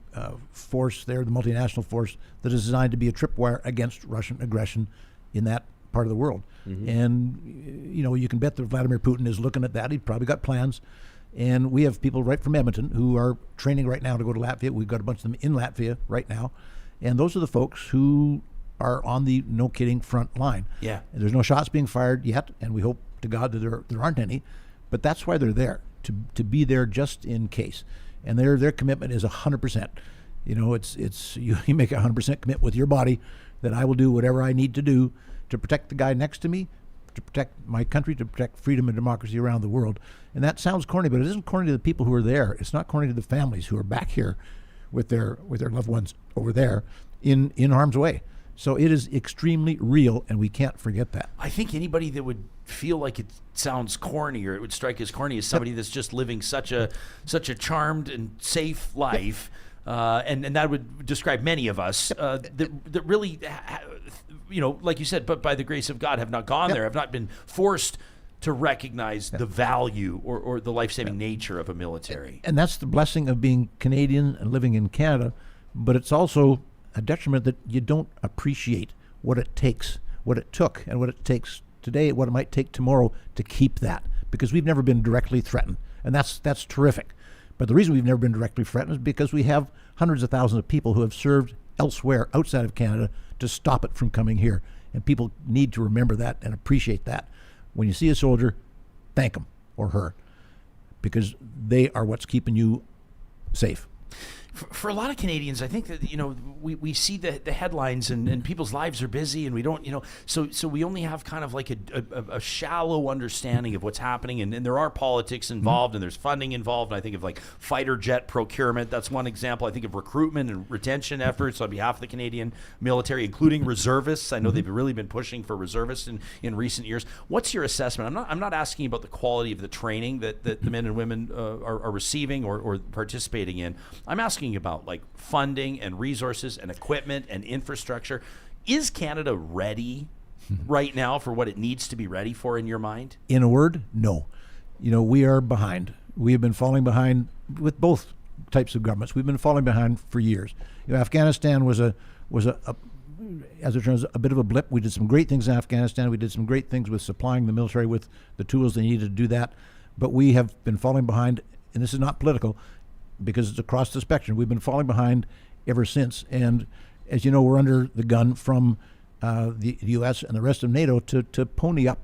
Speaker 4: force there, the multinational force that is designed to be a tripwire against Russian aggression in that part of the world. And, you can bet that Vladimir Putin is looking at that. He's probably got plans. And we have people right from Edmonton who are training right now to go to Latvia. We've got a bunch of them in Latvia right now. And those are the folks who are on the no kidding front line.
Speaker 3: Yeah.
Speaker 4: And there's no shots being fired yet, and we hope to God that there aren't any. But that's why they're there, to be there just in case. And their commitment is 100%. It's you make a 100% commit with your body that I will do whatever I need to do to protect the guy next to me, to protect my country, to protect freedom and democracy around the world. And that sounds corny, but it isn't corny to the people who are there. It's not corny to the families who are back here with their loved ones over there in harm's way. So it is extremely real, and we can't forget that.
Speaker 3: I think anybody that would feel like it sounds corny or it would strike as corny is somebody that's just living such a charmed and safe life, and that would describe many of us that really, like you said, but by the grace of God, have not gone there, have not been forced to recognize the value or the life-saving nature of a military.
Speaker 4: And that's the blessing of being Canadian and living in Canada, but it's also a detriment that you don't appreciate what it takes, what it took, and what it takes today, what it might take tomorrow to keep that, because we've never been directly threatened, and that's terrific. But the reason we've never been directly threatened is because we have hundreds of thousands of people who have served elsewhere outside of Canada to stop it from coming here, and people need to remember that and appreciate that. When you see a soldier, thank him or her, because they are what's keeping you safe.
Speaker 3: For a lot of Canadians, I think that we see the headlines and people's lives are busy, and we don't so we only have kind of like a shallow understanding of what's happening, and there are politics involved and there's funding involved. And I think of like fighter jet procurement. That's one example. I think of recruitment and retention efforts on behalf of the Canadian military, including reservists. I know they've really been pushing for reservists in recent years. What's your assessment? I'm not asking about the quality of the training that the men and women are receiving or participating in. I'm asking about like funding and resources and equipment and infrastructure. Is Canada ready right now for what it needs to be ready for in your mind?
Speaker 4: In a word, no. We are behind. we have been falling behind with both types of governments. We've been falling behind for years. Afghanistan was as it turns out, a bit of a blip. We did some great things in Afghanistan. We did some great things with supplying the military with the tools they needed to do that. But we have been falling behind, and this is not political, because it's across the spectrum. We've been falling behind ever since. And as you know, we're under the gun from the U.S. and the rest of NATO to pony up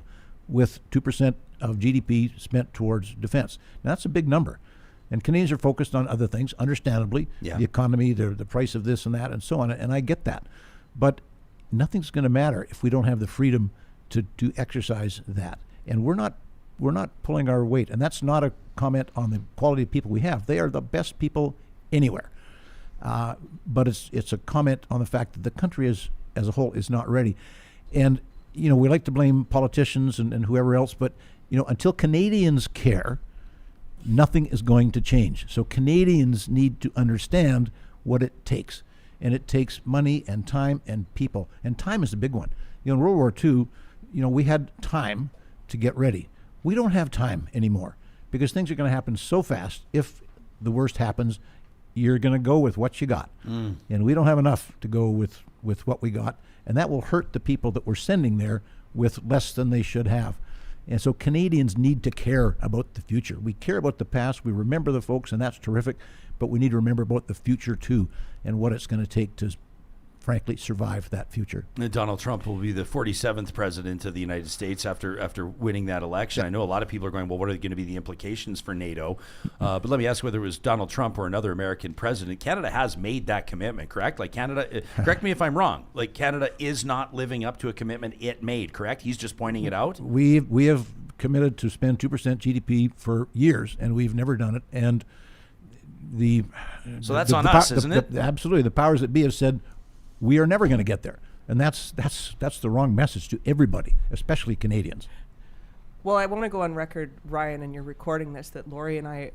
Speaker 4: with 2% of GDP spent towards defense. Now, that's a big number. And Canadians are focused on other things, understandably, the economy, the price of this and that, and so on. And I get that. But nothing's going to matter if we don't have the freedom to exercise that. And we're not pulling our weight. And that's not a comment on the quality of people we have. They are the best people anywhere. But it's a comment on the fact that the country as a whole is not ready. And, we like to blame politicians and whoever else, but, until Canadians care, nothing is going to change. So Canadians need to understand what it takes. And it takes money and time and people. And time is the big one. In World War II, we had time to get ready. We don't have time anymore because things are going to happen so fast. If the worst happens, you're going to go with what you got. And we don't have enough to go with what we got. And that will hurt the people that we're sending there with less than they should have. And so Canadians need to care about the future. We care about the past. We remember the folks, and that's terrific. But we need to remember about the future, too, and what it's going to take to, frankly, survive that future.
Speaker 3: Donald Trump will be the 47th president of the United States after winning that election. I know a lot of people are going, well, what are going to be the implications for NATO? But let me ask whether it was Donald Trump or another American president. Canada has made that commitment, correct? Like Canada, correct me if I'm wrong, like Canada is not living up to a commitment it made, correct? He's just pointing it out?
Speaker 4: We have committed to spend 2% GDP for years, and we've never done it. And
Speaker 3: so that's on us, isn't it?
Speaker 4: Absolutely. The powers that be have said, we are never going to get there. And that's the wrong message to everybody, especially Canadians.
Speaker 6: Well, I want to go on record, Ryan, and you're recording this, that Laurie and I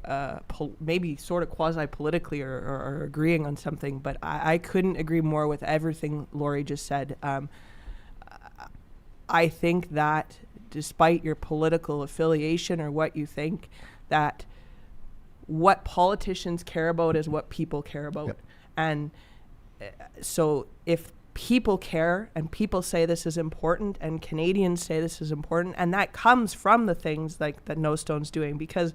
Speaker 6: maybe sort of quasi-politically are agreeing on something, but I couldn't agree more with everything Laurie just said. I think that despite your political affiliation or what you think, that what politicians care about is what people care about.
Speaker 4: Yep.
Speaker 6: And so if people care and people say this is important and Canadians say this is important, and that comes from the things like that No Stone's doing, because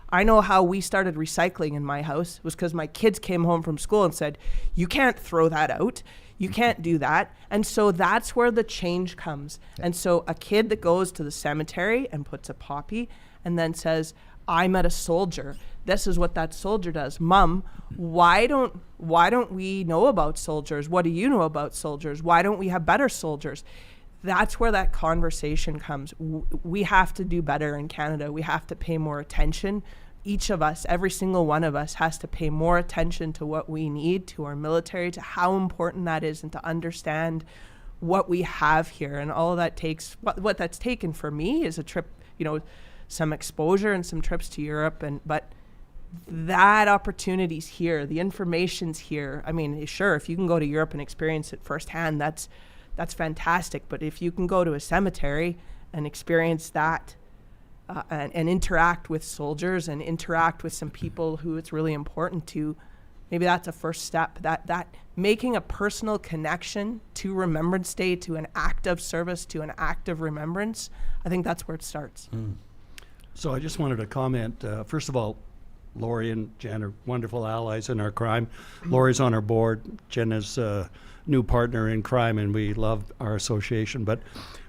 Speaker 6: I know how we started recycling in my house was because my kids came home from school and said, you can't throw that out. You can't do that. And so that's where the change comes. Yeah. And so a kid that goes to the cemetery and puts a poppy and then says, I met a soldier. This is what that soldier does. Mom, why don't we know about soldiers? What do you know about soldiers? Why don't we have better soldiers? That's where that conversation comes. We have to do better in Canada. We have to pay more attention. Each of us, every single one of us, has to pay more attention to what we need, to our military, to how important that is, and to understand what we have here. And all of that takes, what that's taken for me is a trip, some exposure and some trips to Europe, but that opportunity's here, the information's here. I mean, sure, if you can go to Europe and experience it firsthand, that's fantastic. But if you can go to a cemetery and experience that and interact with soldiers and interact with some people who it's really important to, maybe that's a first step. That making a personal connection to Remembrance Day, to an act of service, to an act of remembrance, I think that's where it starts.
Speaker 5: So I just wanted to comment, first of all, Laurie and Jenn are wonderful allies in our crime. Laurie's on our board. Jenn is a new partner in crime, and we love our association. But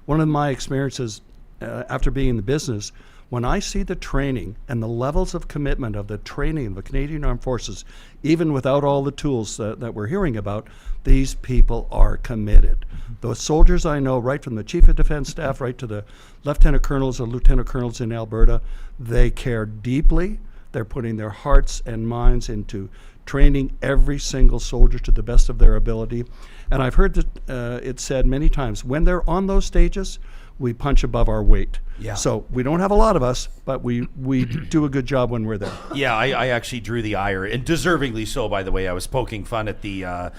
Speaker 5: one of my experiences after being in the business, when I see the training and the levels of commitment of the training of the Canadian Armed Forces, even without all the tools that we're hearing about, these people are committed. Those soldiers I know, right from the Chief of Defense Staff right to the Lieutenant Colonels and Lieutenant Colonels in Alberta, they care deeply. They're putting their hearts and minds into training every single soldier to the best of their ability. And I've heard that it said many times, when they're on those stages, we punch above our weight.
Speaker 3: Yeah.
Speaker 5: So we don't have a lot of us, but we do a good job when we're there.
Speaker 3: Yeah, I actually drew the ire, and deservingly so. By the way, I was poking fun at the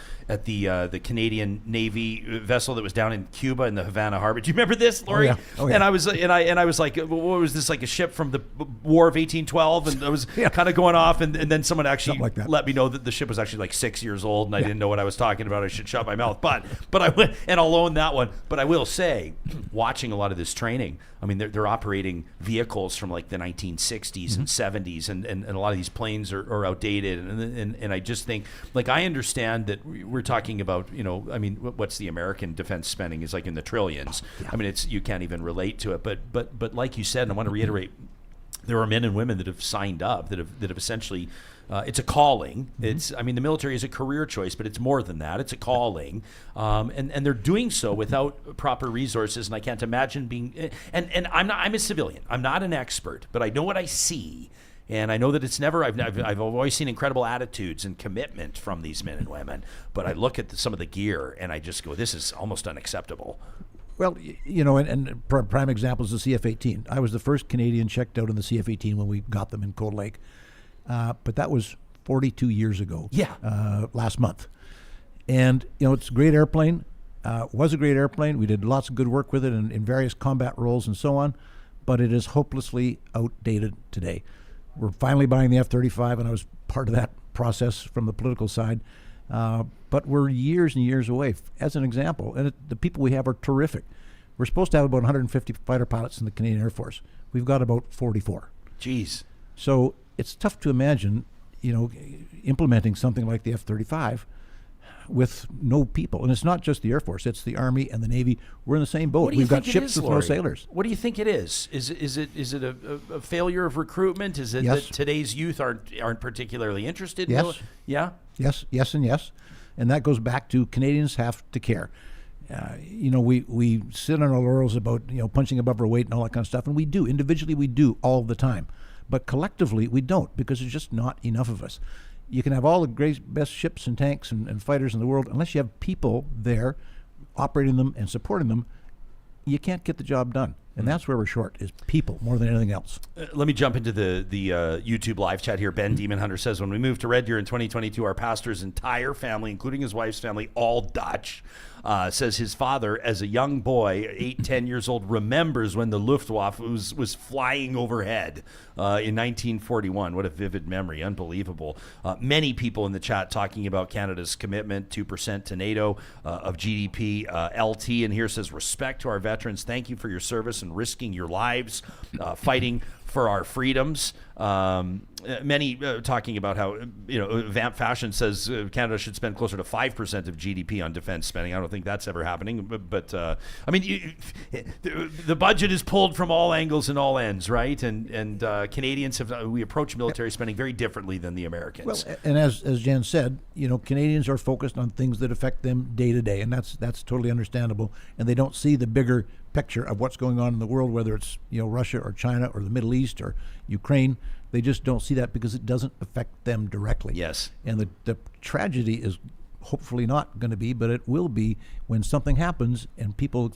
Speaker 3: Canadian Navy vessel that was down in Cuba in the Havana Harbor. Do you remember this, Laurie?
Speaker 4: Oh, yeah.
Speaker 3: And I was like, what was this, like a ship from the War of 1812? And I was kind of going off, and then someone actually
Speaker 4: like that.
Speaker 3: let me know that the ship was actually like 6 years old, and I didn't know what I was talking about. I should shut my mouth. But I went, and I'll own that one. But I will say, watching a lot of this training, I mean, they're operating vehicles from like the 1960s and 70s, and a lot of these planes are outdated, and I just think, like, I understand that we're talking about, I mean, what's the American defense spending is like in the trillions. I mean, you can't even relate to it, but like you said, and I want to reiterate, there are men and women that have signed up that have essentially. It's a calling. It's, I mean, the military is a career choice, but it's more than that. It's a calling, and they're doing so without proper resources. And I can't imagine being. And I'm a civilian. I'm not an expert, but I know what I see, and I know that it's never. I've always seen incredible attitudes and commitment from these men and women. But I look at some of the gear, and I just go, this is almost unacceptable.
Speaker 4: Well, and prime example is the CF-18. I was the first Canadian checked out in the CF-18 when we got them in Cold Lake. But that was 42 years ago.
Speaker 3: Yeah.
Speaker 4: Last month. And, it's a great airplane. Was a great airplane. We did lots of good work with it in various combat roles and so on. But it is hopelessly outdated today. We're finally buying the F-35, and I was part of that process from the political side. But we're years and years away. As an example, and the people we have are terrific. We're supposed to have about 150 fighter pilots in the Canadian Air Force. We've got about 44.
Speaker 3: Jeez.
Speaker 4: So it's tough to imagine, implementing something like the F-35 with no people. And it's not just the Air Force; it's the Army and the Navy. We're in the same boat. We've got ships with no sailors.
Speaker 3: What do you think it is? Is it a failure of recruitment? Is it
Speaker 4: Yes.
Speaker 3: that today's youth aren't particularly interested?
Speaker 4: Yes.
Speaker 3: Yeah.
Speaker 4: Yes, and that goes back to Canadians have to care. We sit on our laurels about punching above our weight and all that kind of stuff, and we do individually. We do all the time. But collectively, we don't, because there's just not enough of us. You can have all the great, best ships and tanks and fighters in the world. Unless you have people there operating them and supporting them, you can't get the job done. And that's where we're short, is people more than anything else.
Speaker 3: Let me jump into the YouTube live chat here. Ben Demon Hunter says, when we moved to Red Deer in 2022, our pastor's entire family, including his wife's family, all Dutch, says his father, as a young boy, 10 years old, remembers when the Luftwaffe was flying overhead in 1941. What a vivid memory. Unbelievable. Many people in the chat talking about Canada's commitment, 2% to NATO of GDP. LT in here says, respect to our veterans. Thank you for your service and risking your lives fighting for our freedoms. Many talking about how, Vamp Fashion says Canada should spend closer to 5% of GDP on defense spending. I don't think that's ever happening. But I mean, the budget is pulled from all angles and all ends, right? And Canadians we approach military spending very differently than the Americans.
Speaker 4: Well, and as Jen said, Canadians are focused on things that affect them day to day, and that's totally understandable. And they don't see the bigger picture of what's going on in the world, whether it's Russia or China or the Middle East or Ukraine. They just don't see that because it doesn't affect them directly.
Speaker 3: Yes.
Speaker 4: And the tragedy is hopefully not going to be, but it will be when something happens and people,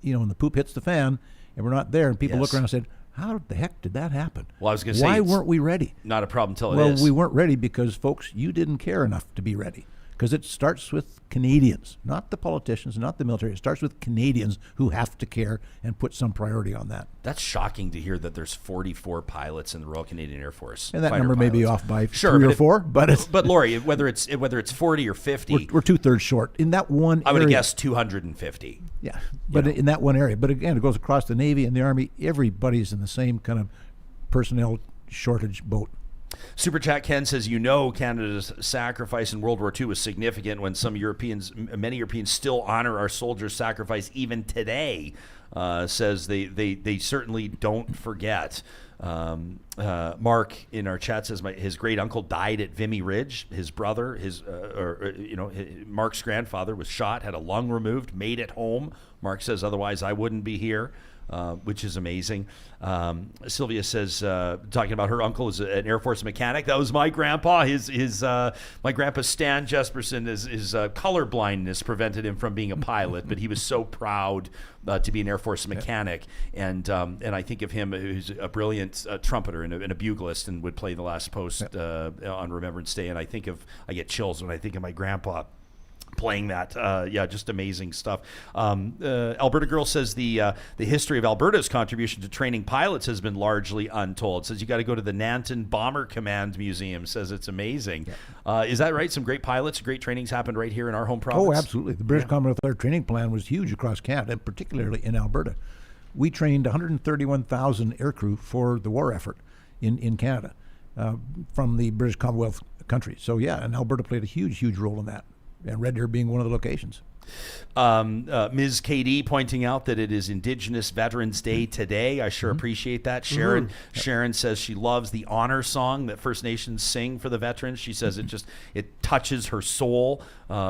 Speaker 4: when the poop hits the fan and we're not there, and people look around and said, how the heck did that happen?
Speaker 3: Well, I was going to say,
Speaker 4: why weren't we ready?
Speaker 3: Not a problem until
Speaker 4: Well,
Speaker 3: it is.
Speaker 4: we weren't ready because, folks, you didn't care enough to be ready. Because it starts with Canadians, not the politicians, not the military. It starts with Canadians who have to care and put some priority on that.
Speaker 3: That's shocking to hear that there's 44 pilots in the Royal Canadian Air Force.
Speaker 4: And that
Speaker 3: fighter
Speaker 4: number may be
Speaker 3: pilots.
Speaker 4: off by
Speaker 3: Sure,
Speaker 4: 3 or 4, but it's,
Speaker 3: but Laurie, whether it's 40 or 50,
Speaker 4: we're 2/3 short in that one area.
Speaker 3: I would have guessed 250.
Speaker 4: Yeah, but in that one area. But again, it goes across the Navy and the Army. Everybody's in the same kind of personnel shortage boat.
Speaker 3: Super Chat Ken says, Canada's sacrifice in World War II was significant when many Europeans still honor our soldiers' sacrifice even today. Says they certainly don't forget. Mark in our chat says his great uncle died at Vimy Ridge. His brother, Mark's grandfather was shot, had a lung removed, made it home. Mark says, otherwise I wouldn't be here. Which is amazing. Sylvia says, talking about her uncle is an Air Force mechanic. That was my grandpa. My grandpa Stan Jespersen, his color blindness prevented him from being a pilot, but he was so proud to be an Air Force mechanic. And I think of him who's a brilliant trumpeter and a buglist, and would play the last post on Remembrance Day. And I get chills when I think of my grandpa playing that. Just amazing stuff. Alberta Girl says the history of Alberta's contribution to training pilots has been largely untold. Says you got to go to the Nanton Bomber Command Museum. Says it's amazing. Is that right? Some great pilots, great trainings happened right here in our home province?
Speaker 4: Oh, absolutely. The British Commonwealth Air Training Plan was huge across Canada, and particularly in Alberta. We trained 131,000 aircrew for the war effort in Canada from the British Commonwealth countries. So and Alberta played a huge, huge role in that. And Red Deer being one of the locations.
Speaker 3: Ms. KD pointing out that it is Indigenous Veterans Day today. I sure appreciate that. Sharon says she loves the honor song that First Nations sing for the veterans. She says it touches her soul,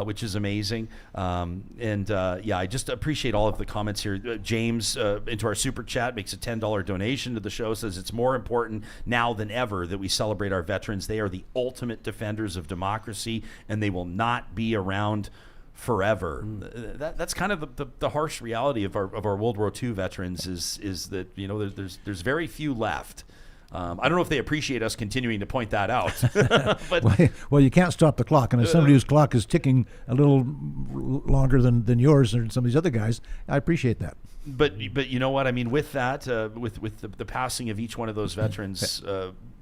Speaker 3: which is amazing. I just appreciate all of the comments here. James, into our super chat, makes a $10 donation to the show, says it's more important now than ever that we celebrate our veterans. They are the ultimate defenders of democracy, and they will not be around forever. That's kind of the harsh reality of our World War II veterans is that there's very few left. I don't know if they appreciate us continuing to point that out. But
Speaker 4: well, you can't stop the clock, and as somebody whose clock is ticking a little longer than yours and some of these other guys, I appreciate that.
Speaker 3: But you know what I mean with that, with the passing of each one of those veterans,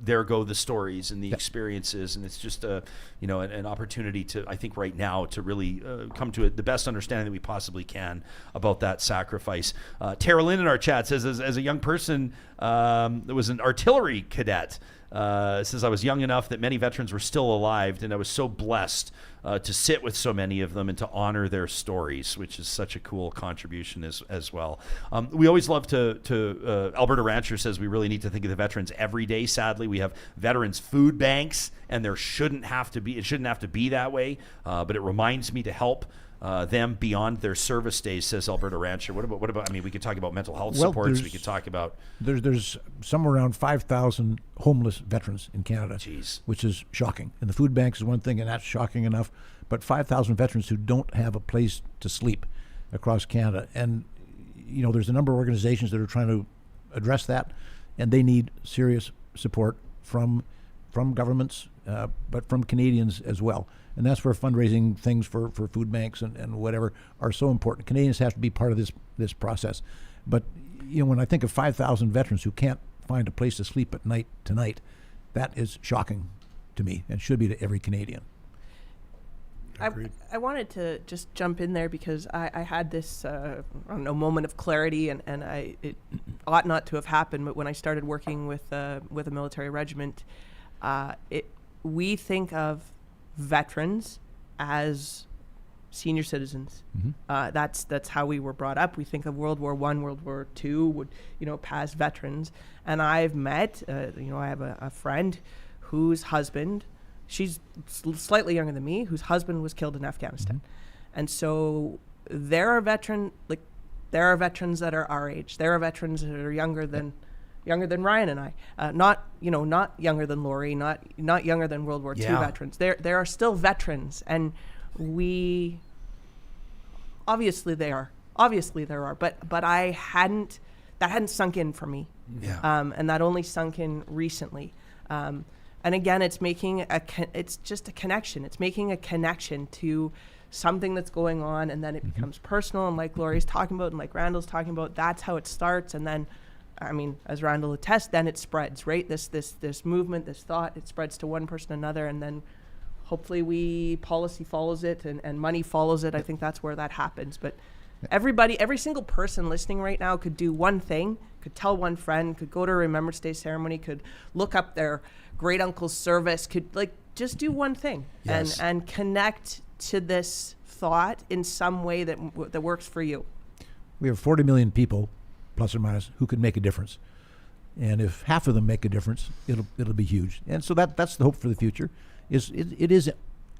Speaker 3: there go the stories and the experiences, and it's just an opportunity to, I think, right now to really come to the best understanding that we possibly can about that sacrifice. Tara Lynn in our chat says, as a young person that was an artillery cadet, says I was young enough that many veterans were still alive, and I was so blessed to sit with so many of them and to honor their stories, which is such a cool contribution as well. We always love to Alberta Rancher says we really need to think of the veterans every day. Sadly, we have veterans food banks, and it shouldn't have to be that way, but it reminds me to help them beyond their service days, says Alberta Rancher. What about, we could talk about mental health supports. We could talk about...
Speaker 4: There's somewhere around 5,000 homeless veterans in Canada, which is shocking. And the food banks is one thing, and that's shocking enough. But 5,000 veterans who don't have a place to sleep across Canada. And, there's a number of organizations that are trying to address that, and they need serious support from governments, but from Canadians as well. And that's where fundraising things for food banks and whatever are so important. Canadians have to be part of this process. But when I think of 5,000 veterans who can't find a place to sleep at night tonight, that is shocking to me, and should be to every Canadian.
Speaker 6: I wanted to just jump in there because I had this moment of clarity, and it ought not to have happened. But when I started working with a military regiment, we think of veterans as senior citizens. That's how we were brought up. We think of World War I, World War II, past veterans. And I've met, I have a friend whose husband, she's slightly younger than me, whose husband was killed in Afghanistan. And so there are veterans that are our age. There are veterans that are younger than Ryan and I, not younger than Laurie, not younger than World War II veterans. There are still veterans, and we obviously there are, but that hadn't sunk in for me, and that only sunk in recently. And again, it's just a connection. It's making a connection to something that's going on, and then it becomes personal. And like Laurie's talking about, and like Randall's talking about, that's how it starts, and then. As Randall attests, then it spreads, right? This movement, this thought, it spreads to one person, another, and then hopefully policy follows it and money follows it. I think that's where that happens. But every single person listening right now could do one thing, could tell one friend, could go to a Remembrance Day ceremony, could look up their great uncle's service, could just do one thing and connect to this thought in some way that works for you.
Speaker 4: We have 40 million people, plus or minus, who could make a difference. And if half of them make a difference, it'll be huge. And so that's the hope for the future. It is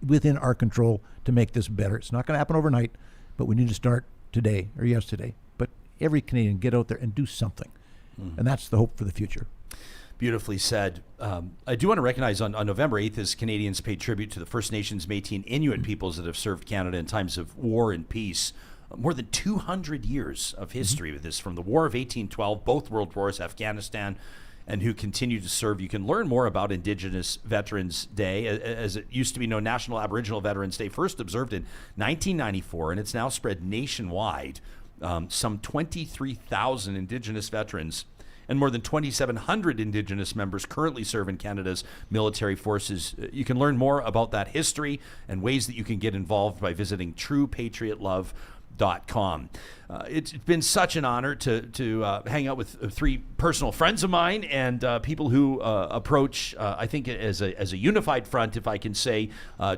Speaker 4: within our control to make this better. It's not going to happen overnight, but we need to start today or yesterday. But every Canadian, get out there and do something. And that's the hope for the future.
Speaker 3: Beautifully said. I do want to recognize on November 8th, as Canadians pay tribute to the First Nations, Métis, and Inuit peoples that have served Canada in times of war and peace. More than 200 years of history with this, from the War of 1812, both World Wars, Afghanistan, and who continue to serve. You can learn more about Indigenous Veterans Day, as it used to be known, National Aboriginal Veterans Day, first observed in 1994, and it's now spread nationwide. Some 23,000 Indigenous veterans and more than 2,700 Indigenous members currently serve in Canada's military forces. You can learn more about that history and ways that you can get involved by visiting truepatriotlove.com. It's been such an honor to hang out with three personal friends of mine and people who approach, I think, as a unified front, if I can say,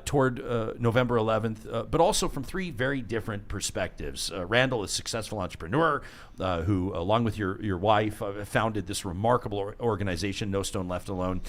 Speaker 3: toward November 11th, but also from three very different perspectives. Randall, a successful entrepreneur who, along with your wife, founded this remarkable organization, No Stone Left Alone.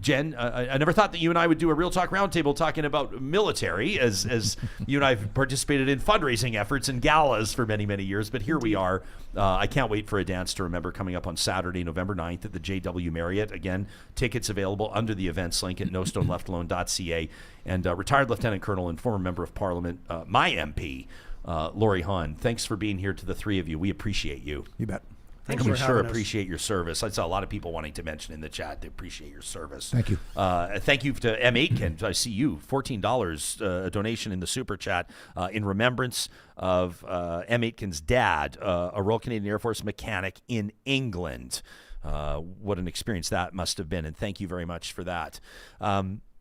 Speaker 3: Jen, I never thought that you and I would do a Real Talk Roundtable talking about military, as you and I have participated in fundraising efforts and galas for many years, but here we are. I can't wait for A Dance to Remember coming up on Saturday, November 9th at the JW Marriott. Again, tickets available under the events link at nostoneleftalone.ca. And retired Lieutenant Colonel and former Member of Parliament, my MP, Laurie Hawn, thanks for being here to the three of you. We appreciate you.
Speaker 4: You bet.
Speaker 5: Thanks
Speaker 3: we
Speaker 5: for
Speaker 3: sure
Speaker 5: having us.
Speaker 3: appreciate your service. I saw a lot of people wanting to mention in the chat they appreciate your service.
Speaker 4: Thank you.
Speaker 3: Thank you to M. Aitken. I see you, $14 a donation in the super chat in remembrance of M. Aitken's dad, a Royal Canadian Air Force mechanic in England. What an experience that must have been, and thank you very much for that.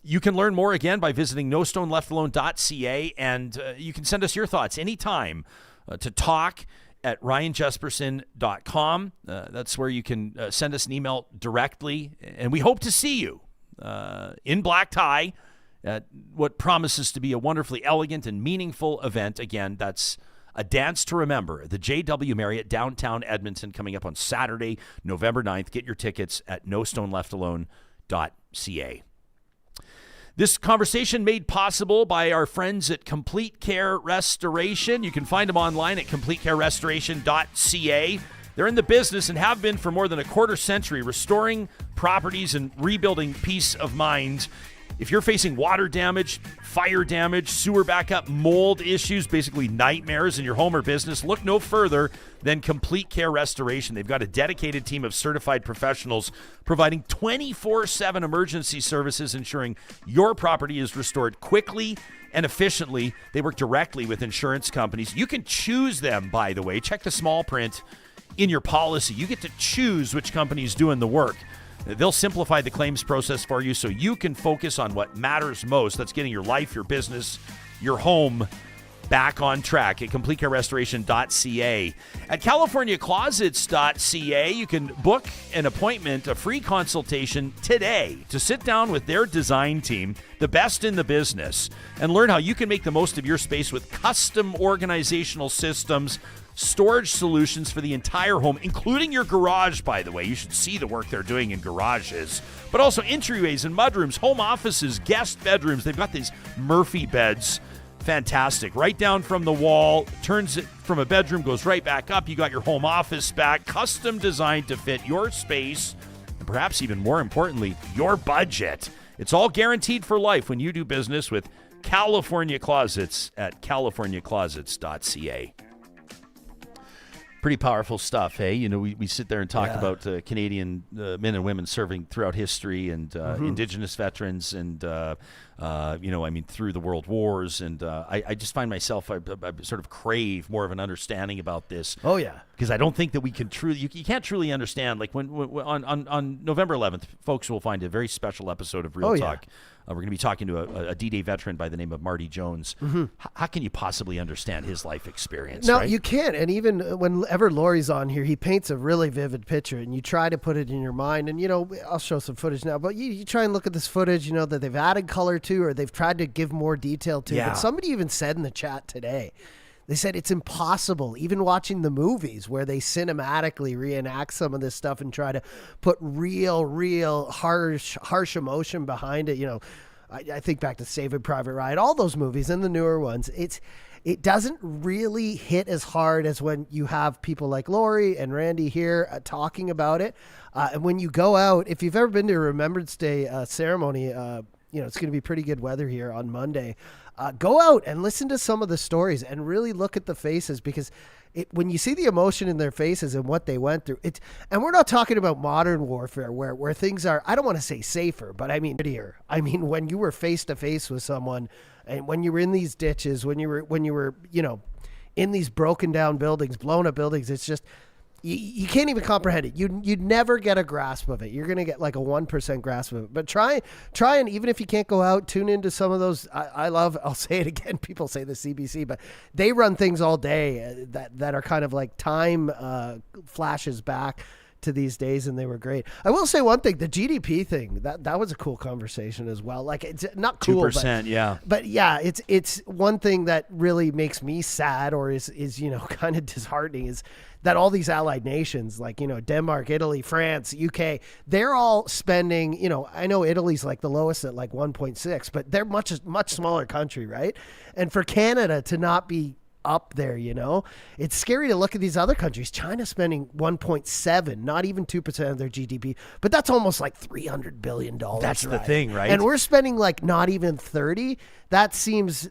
Speaker 3: You can learn more again by visiting nostoneleftalone.ca, and you can send us your thoughts anytime to talk at ryanjespersen.com. That's where you can send us an email directly, and we hope to see you in black tie at what promises to be a wonderfully elegant and meaningful event. Again, that's A Dance to Remember, the JW Marriott, downtown Edmonton, coming up on Saturday, November 9th. Get your tickets at nostoneleftalone.ca. This conversation made possible by our friends at Complete Care Restoration. You can find them online at completecarerestoration.ca. They're in the business and have been for more than a quarter century, restoring properties and rebuilding peace of mind. If you're facing water damage, fire damage, sewer backup, mold issues, basically nightmares in your home or business, look no further than Complete Care Restoration. They've got a dedicated team of certified professionals providing 24/7 emergency services, ensuring your property is restored quickly and efficiently. They work directly with insurance companies. You can choose them, by the way. Check the small print in your policy. You get to choose which company is doing the work. They'll simplify the claims process for you so you can focus on what matters most. That's getting your life, your business, your home back on track at completecarerestoration.ca. At californiaclosets.ca, you can book an appointment, a free consultation today to sit down with their design team, the best in the business, and learn how you can make the most of your space with custom organizational systems, storage solutions for the entire home, including your garage, by the way. You should see the work they're doing in garages, but also entryways and mudrooms, home offices, guest bedrooms. They've got these Murphy beds. Fantastic. Right down from the wall, turns it from a bedroom, goes right back up. You got your home office back, custom designed to fit your space, and perhaps even more importantly, your budget. It's all guaranteed for life when you do business with California Closets at californiaclosets.ca. Pretty powerful stuff, hey? You know, we sit there and talk about Canadian men and women serving throughout history and Indigenous veterans and, through the world wars. And I just find myself, I sort of crave more of an understanding about this.
Speaker 7: Oh, yeah.
Speaker 3: Because I don't think that we can truly, you can't truly understand. Like when on November 11th, folks will find a very special episode of Real Talk. We're going to be talking to a D-Day veteran by the name of Marty Jones. How can you possibly understand his life experience?
Speaker 7: No,
Speaker 3: right?
Speaker 7: you can't. And even whenever Laurie's on here, he paints a really vivid picture, and you try to put it in your mind. And, I'll show some footage now, but you try and look at this footage, that they've added color to, or they've tried to give more detail to.
Speaker 3: Yeah.
Speaker 7: But somebody even said in the chat today They said it's impossible, even watching the movies where they cinematically reenact some of this stuff and try to put real harsh emotion behind it. You know, I think back to Saving Private Ryan, all those movies and the newer ones. It doesn't really hit as hard as when you have people like Laurie and Randy here talking about it. And when you go out, if you've ever been to a Remembrance Day ceremony, you know, it's going to be pretty good weather here on Monday. Go out and listen to some of the stories and really look at the faces, because when you see the emotion in their faces and what they went through, and we're not talking about modern warfare where things are, I don't want to say safer, but I mean prettier. I mean, when you were face to face with someone, and when you were in these ditches, when you were, you know, in these broken down buildings, blown up buildings, it's just, you can't even comprehend it. You'd never get a grasp of it. You're going to get like a 1% grasp of it. But try and even if you can't go out, tune into some of those. I'll say it again. People say the CBC, but they run things all day that are kind of like time flashes back to these days, and they were great. I will say one thing, the GDP thing, that was a cool conversation as well. Like, it's not cool,
Speaker 3: 2%, yeah.
Speaker 7: But yeah, it's one thing that really makes me sad, or is you know, kind of disheartening, is that all these allied nations, like, you know, Denmark, Italy, France, UK, they're all spending, you know, I know Italy's like the lowest at like 1.6, but they're much smaller country, right? And for Canada to not be up there, you know, it's scary to look at these other countries. China's spending 1.7, not even 2% of their GDP, but that's almost like $300 billion.
Speaker 3: That's the thing, right?
Speaker 7: And we're spending like not even 30. That seems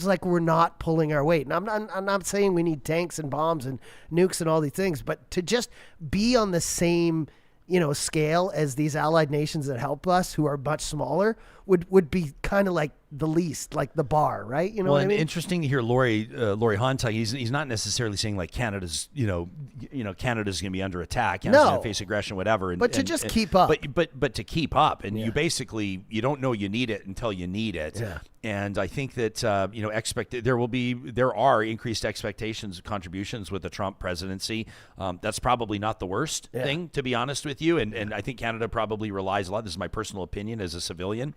Speaker 7: like we're not pulling our weight. And I'm not saying we need tanks and bombs and nukes and all these things, but to just be on the same, you know, scale as these allied nations that help us, who are much smaller, would be kind of like the least, like the bar, right? You know what I mean?
Speaker 3: Interesting to hear Laurie Hawn talk. He's not necessarily saying like Canada's, you know, Canada's going to be under attack, Canada's going to face aggression, whatever.
Speaker 7: But to just keep up.
Speaker 3: But to keep up, and you basically, you don't know you need it until you need it.
Speaker 7: Yeah.
Speaker 3: And I think that you know, there are increased expectations of contributions with the Trump presidency. That's probably not the worst thing, to be honest with you. And I think Canada probably relies a lot. This is my personal opinion as a civilian.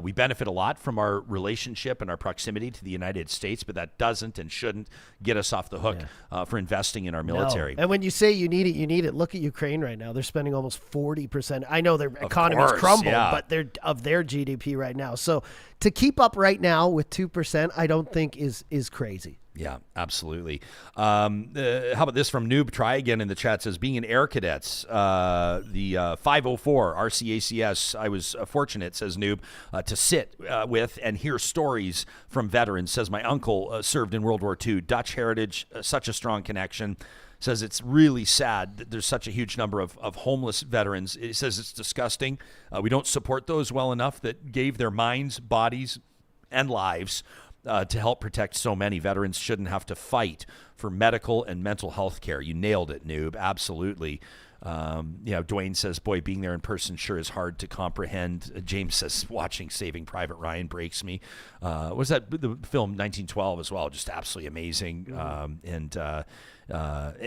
Speaker 3: We benefit a lot from our relationship and our proximity to the United States, but that doesn't and shouldn't get us off the hook for investing in our military.
Speaker 7: No. And when you say you need it. Look at Ukraine right now. They're spending almost 40%. I know their economy's crumbled, but they're of their GDP right now. So to keep up right now with 2%, I don't think is crazy.
Speaker 3: Yeah, absolutely. How about this from Noob? Try again in the chat. Says, being an Air Cadets, the 504 RCACS, I was fortunate, says Noob, to sit with and hear stories from veterans. Says, my uncle served in World War II. Dutch heritage, such a strong connection. Says it's really sad that there's such a huge number of homeless veterans. It says it's disgusting. We don't support those well enough that gave their minds, bodies, and lives to help protect so many. Veterans shouldn't have to fight for medical and mental health care. You nailed it, Noob. Absolutely. Dwayne says, boy, being there in person sure is hard to comprehend. James says, watching Saving Private Ryan breaks me. Was that the film 1912 as well? Just absolutely amazing.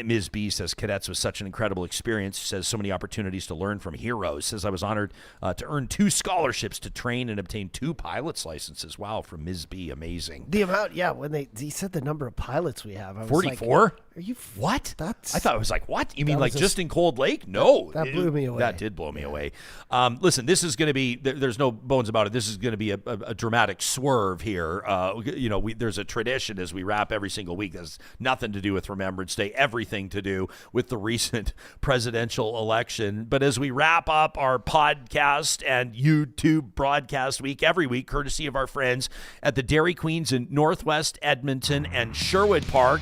Speaker 3: Ms. B says, cadets was such an incredible experience. Says, so many opportunities to learn from heroes. Says, I was honored to earn 2 scholarships to train and obtain 2 pilot's licenses. Wow, from Ms. B, amazing.
Speaker 7: The amount, when he said the number of pilots we have, I was
Speaker 3: 44?
Speaker 7: like, are you
Speaker 3: what?
Speaker 7: I
Speaker 3: thought it was like, what? You mean like just in Cold Lake? No.
Speaker 7: That blew me away.
Speaker 3: That did blow me away. Listen, this is going to be, there's no bones about it. This is going to be a dramatic swerve here. There's a tradition as we wrap every single week. That's nothing to do with Remembrance Day, everything to do with the recent presidential election. But as we wrap up our podcast and YouTube broadcast week, every week, courtesy of our friends at the Dairy Queens in Northwest Edmonton and Sherwood Park,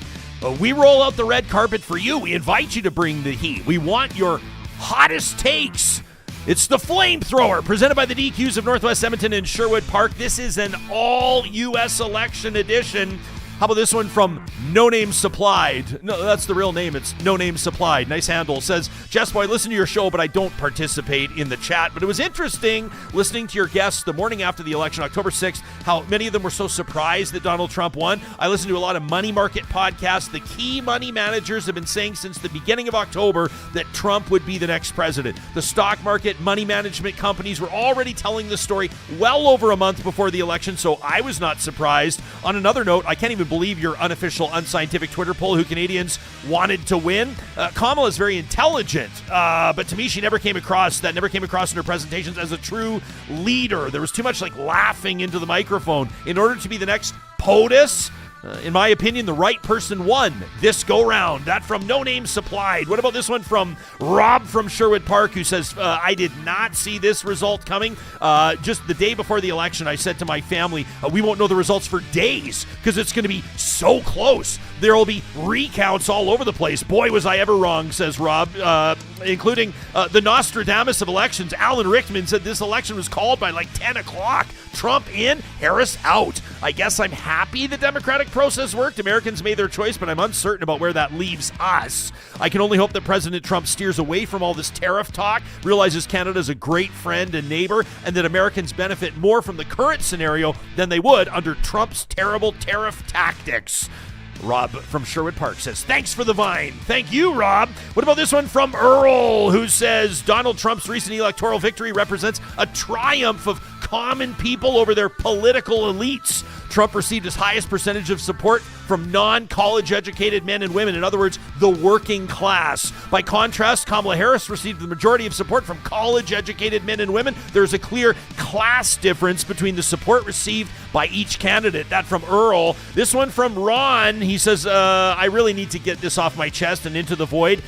Speaker 3: we roll out the red carpet for you. We invite you to bring the heat. We want your hottest takes. It's the Flamethrower, presented by the DQs of Northwest Edmonton and Sherwood Park. This is an all-U.S. election edition. How about this one from No Name Supplied? No, that's the real name. It's No Name Supplied. Nice handle. Says, Jess Boy, I listen to your show, but I don't participate in the chat. But it was interesting listening to your guests the morning after the election, October 6th, how many of them were so surprised that Donald Trump won. I listened to a lot of money market podcasts. The key money managers have been saying since the beginning of October that Trump would be the next president. The stock market, money management companies were already telling the story well over a month before the election, so I was not surprised. On another note, I can't even believe your unofficial, unscientific Twitter poll who Canadians wanted to win. Kamala is very intelligent, but to me, she never came across in her presentations as a true leader. There was too much like laughing into the microphone. In order to be the next POTUS, in my opinion, the right person won this go-round. That from No Name Supplied. What about this one from Rob from Sherwood Park, who says, I did not see this result coming. Just the day before the election, I said to my family, we won't know the results for days because it's going to be so close. There will be recounts all over the place. Boy, was I ever wrong, says Rob, including the Nostradamus of elections. Alan Rickman said this election was called by like 10 o'clock. Trump in, Harris out. I guess I'm happy the Democratic process worked. Americans made their choice, but I'm uncertain about where that leaves us. I can only hope that President Trump steers away from all this tariff talk, realizes Canada is a great friend and neighbor, and that Americans benefit more from the current scenario than they would under Trump's terrible tariff tactics. Rob from Sherwood Park says, thanks for the vine. Thank you, Rob. What about this one from Earl, who says Donald Trump's recent electoral victory represents a triumph of common people over their political elites. Trump received his highest percentage of support from non-college educated men and women, in other words, the working class. By contrast, Kamala Harris received the majority of support from college educated men and women. There's a clear class difference between the support received by each candidate. That from Earl. This one from Ron. He says, I really need to get this off my chest and into the void.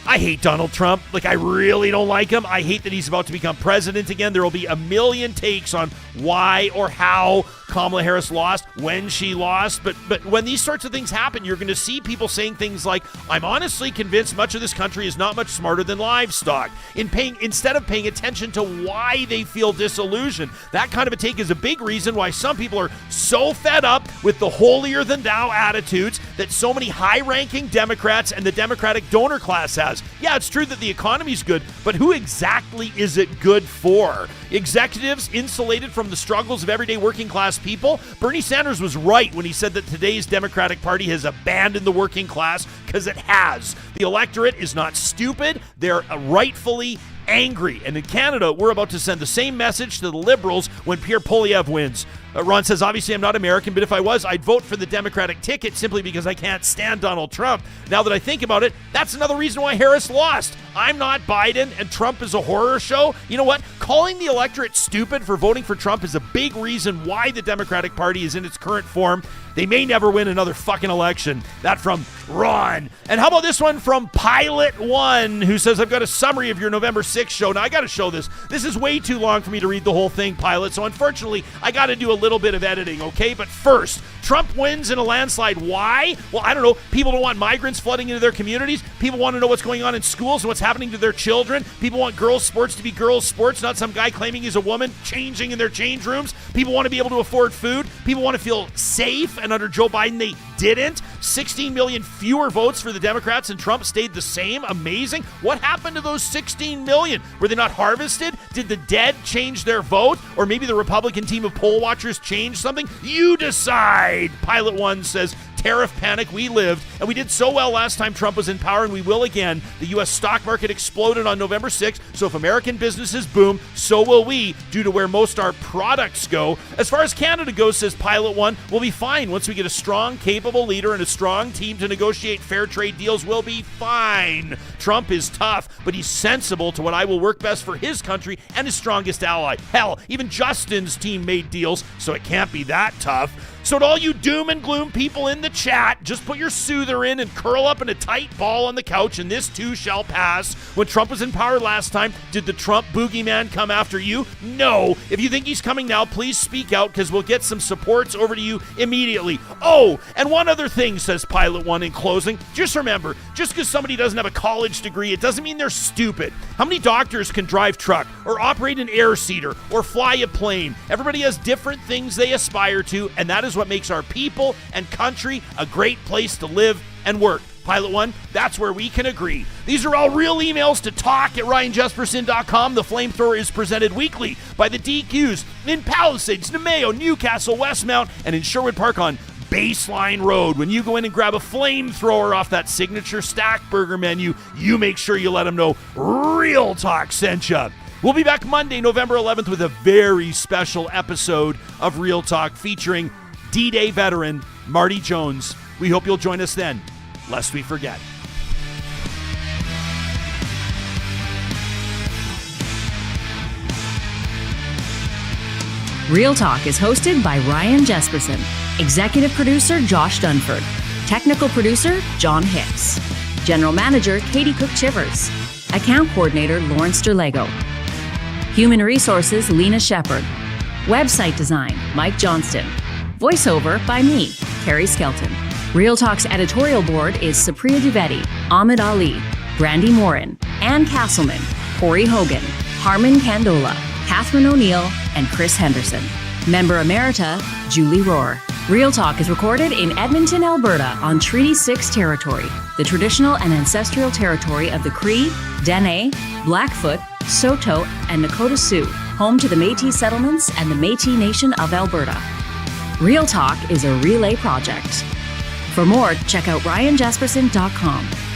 Speaker 3: I hate Donald Trump. Like, I really don't like him. I hate that he's about to become president again. There will be a million takes on why or how Kamala Harris lost, when she lost. But when these sorts of things happen, you're going to see people saying things like, I'm honestly convinced much of this country is not much smarter than livestock. Instead of paying attention to why they feel disillusioned. That kind of a take is a big reason why some people are so fed up with the holier-than-thou attitudes that so many high-ranking Democrats and the Democratic donor class has. Yeah, it's true that the economy's good, but who exactly is it good for? Executives insulated from the struggles of everyday working class people? Bernie Sanders was right when he said that today's Democratic Party has abandoned the working class, because it has. The electorate is not stupid. They're rightfully angry. And in Canada, we're about to send the same message to the Liberals when Pierre Poilievre wins. Ron says, obviously I'm not American, but if I was, I'd vote for the Democratic ticket simply because I can't stand Donald Trump. Now that I think about it, that's another reason why Harris lost. I'm not Biden, and Trump is a horror show. You know what? Calling the electorate stupid for voting for Trump is a big reason why the Democratic Party is in its current form. They may never win another fucking election. That from Ron. And how about this one from Pilot One, who says, I've got a summary of your November 6th show. Now, I got to show this. This is way too long for me to read the whole thing, Pilot, so unfortunately, I got to do a little bit of editing, okay? But first, Trump wins in a landslide. Why? Well, I don't know. People don't want migrants flooding into their communities. People want to know what's going on in schools and what's happening to their children. People want girls' sports to be girls' sports, not some guy claiming he's a woman changing in their change rooms. People want to be able to afford food. People want to feel safe, and under Joe Biden, they didn't. 16 million fewer votes for the Democrats, and Trump stayed the same. Amazing. What happened to those 16 million? Were they not harvested? Did the dead change their vote? Or maybe the Republican team of poll watchers changed something? You decide. Pilot One says, tariff panic, we lived, and we did so well last time Trump was in power, and we will again. The U.S. stock market exploded on November 6th, so if American businesses boom, so will we, due to where most our products go. As far as Canada goes, says Pilot One, we'll be fine. Once we get a strong, capable leader and a strong team to negotiate fair trade deals, we'll be fine. Trump is tough, but he's sensible to what I will work best for his country and his strongest ally. Hell, even Justin's team made deals, so it can't be that tough. So to all you doom and gloom people in the chat, just put your soother in and curl up in a tight ball on the couch, and this too shall pass. When Trump was in power last time, did the Trump boogeyman come after you? No. If you think he's coming now, please speak out, because we'll get some supports over to you immediately. Oh, and one other thing, says Pilot One in closing. Just remember, just because somebody doesn't have a college degree, it doesn't mean they're stupid. How many doctors can drive truck, or operate an air seeder, or fly a plane? Everybody has different things they aspire to, and that is what makes our people and country a great place to live and work. Pilot One, that's where we can agree. These are all real emails to talk@RyanJespersen.com. The Flamethrower is presented weekly by the DQs in Palisades, Nemeo, Newcastle, Westmount, and in Sherwood Park on Baseline Road. When you go in and grab a Flamethrower off that signature stack burger menu, you make sure you let them know Real Talk sent you. We'll be back Monday, November 11th with a very special episode of Real Talk featuring D-Day veteran Marty Jones. We hope you'll join us then, lest we forget.
Speaker 2: Real Talk is hosted by Ryan Jespersen, executive producer Josh Dunford, technical producer John Hicks, general manager Katie Cook-Chivers, account coordinator Lawrence Derlego, human resources Lena Shepard, website design Mike Johnston, voiceover by me, Carrie Skelton. Real Talk's editorial board is Supriya Dwivedi, Ahmed Ali, Brandy Morin, Ann Castleman, Corey Hogan, Harmon Candola, Catherine O'Neill, and Chris Henderson. Member Emerita, Julie Rohr. Real Talk is recorded in Edmonton, Alberta on Treaty 6 territory, the traditional and ancestral territory of the Cree, Dene, Blackfoot, Saulteaux, and Nakota Sioux, home to the Métis settlements and the Métis Nation of Alberta. Real Talk is a relay project. For more, check out ryanjespersen.com.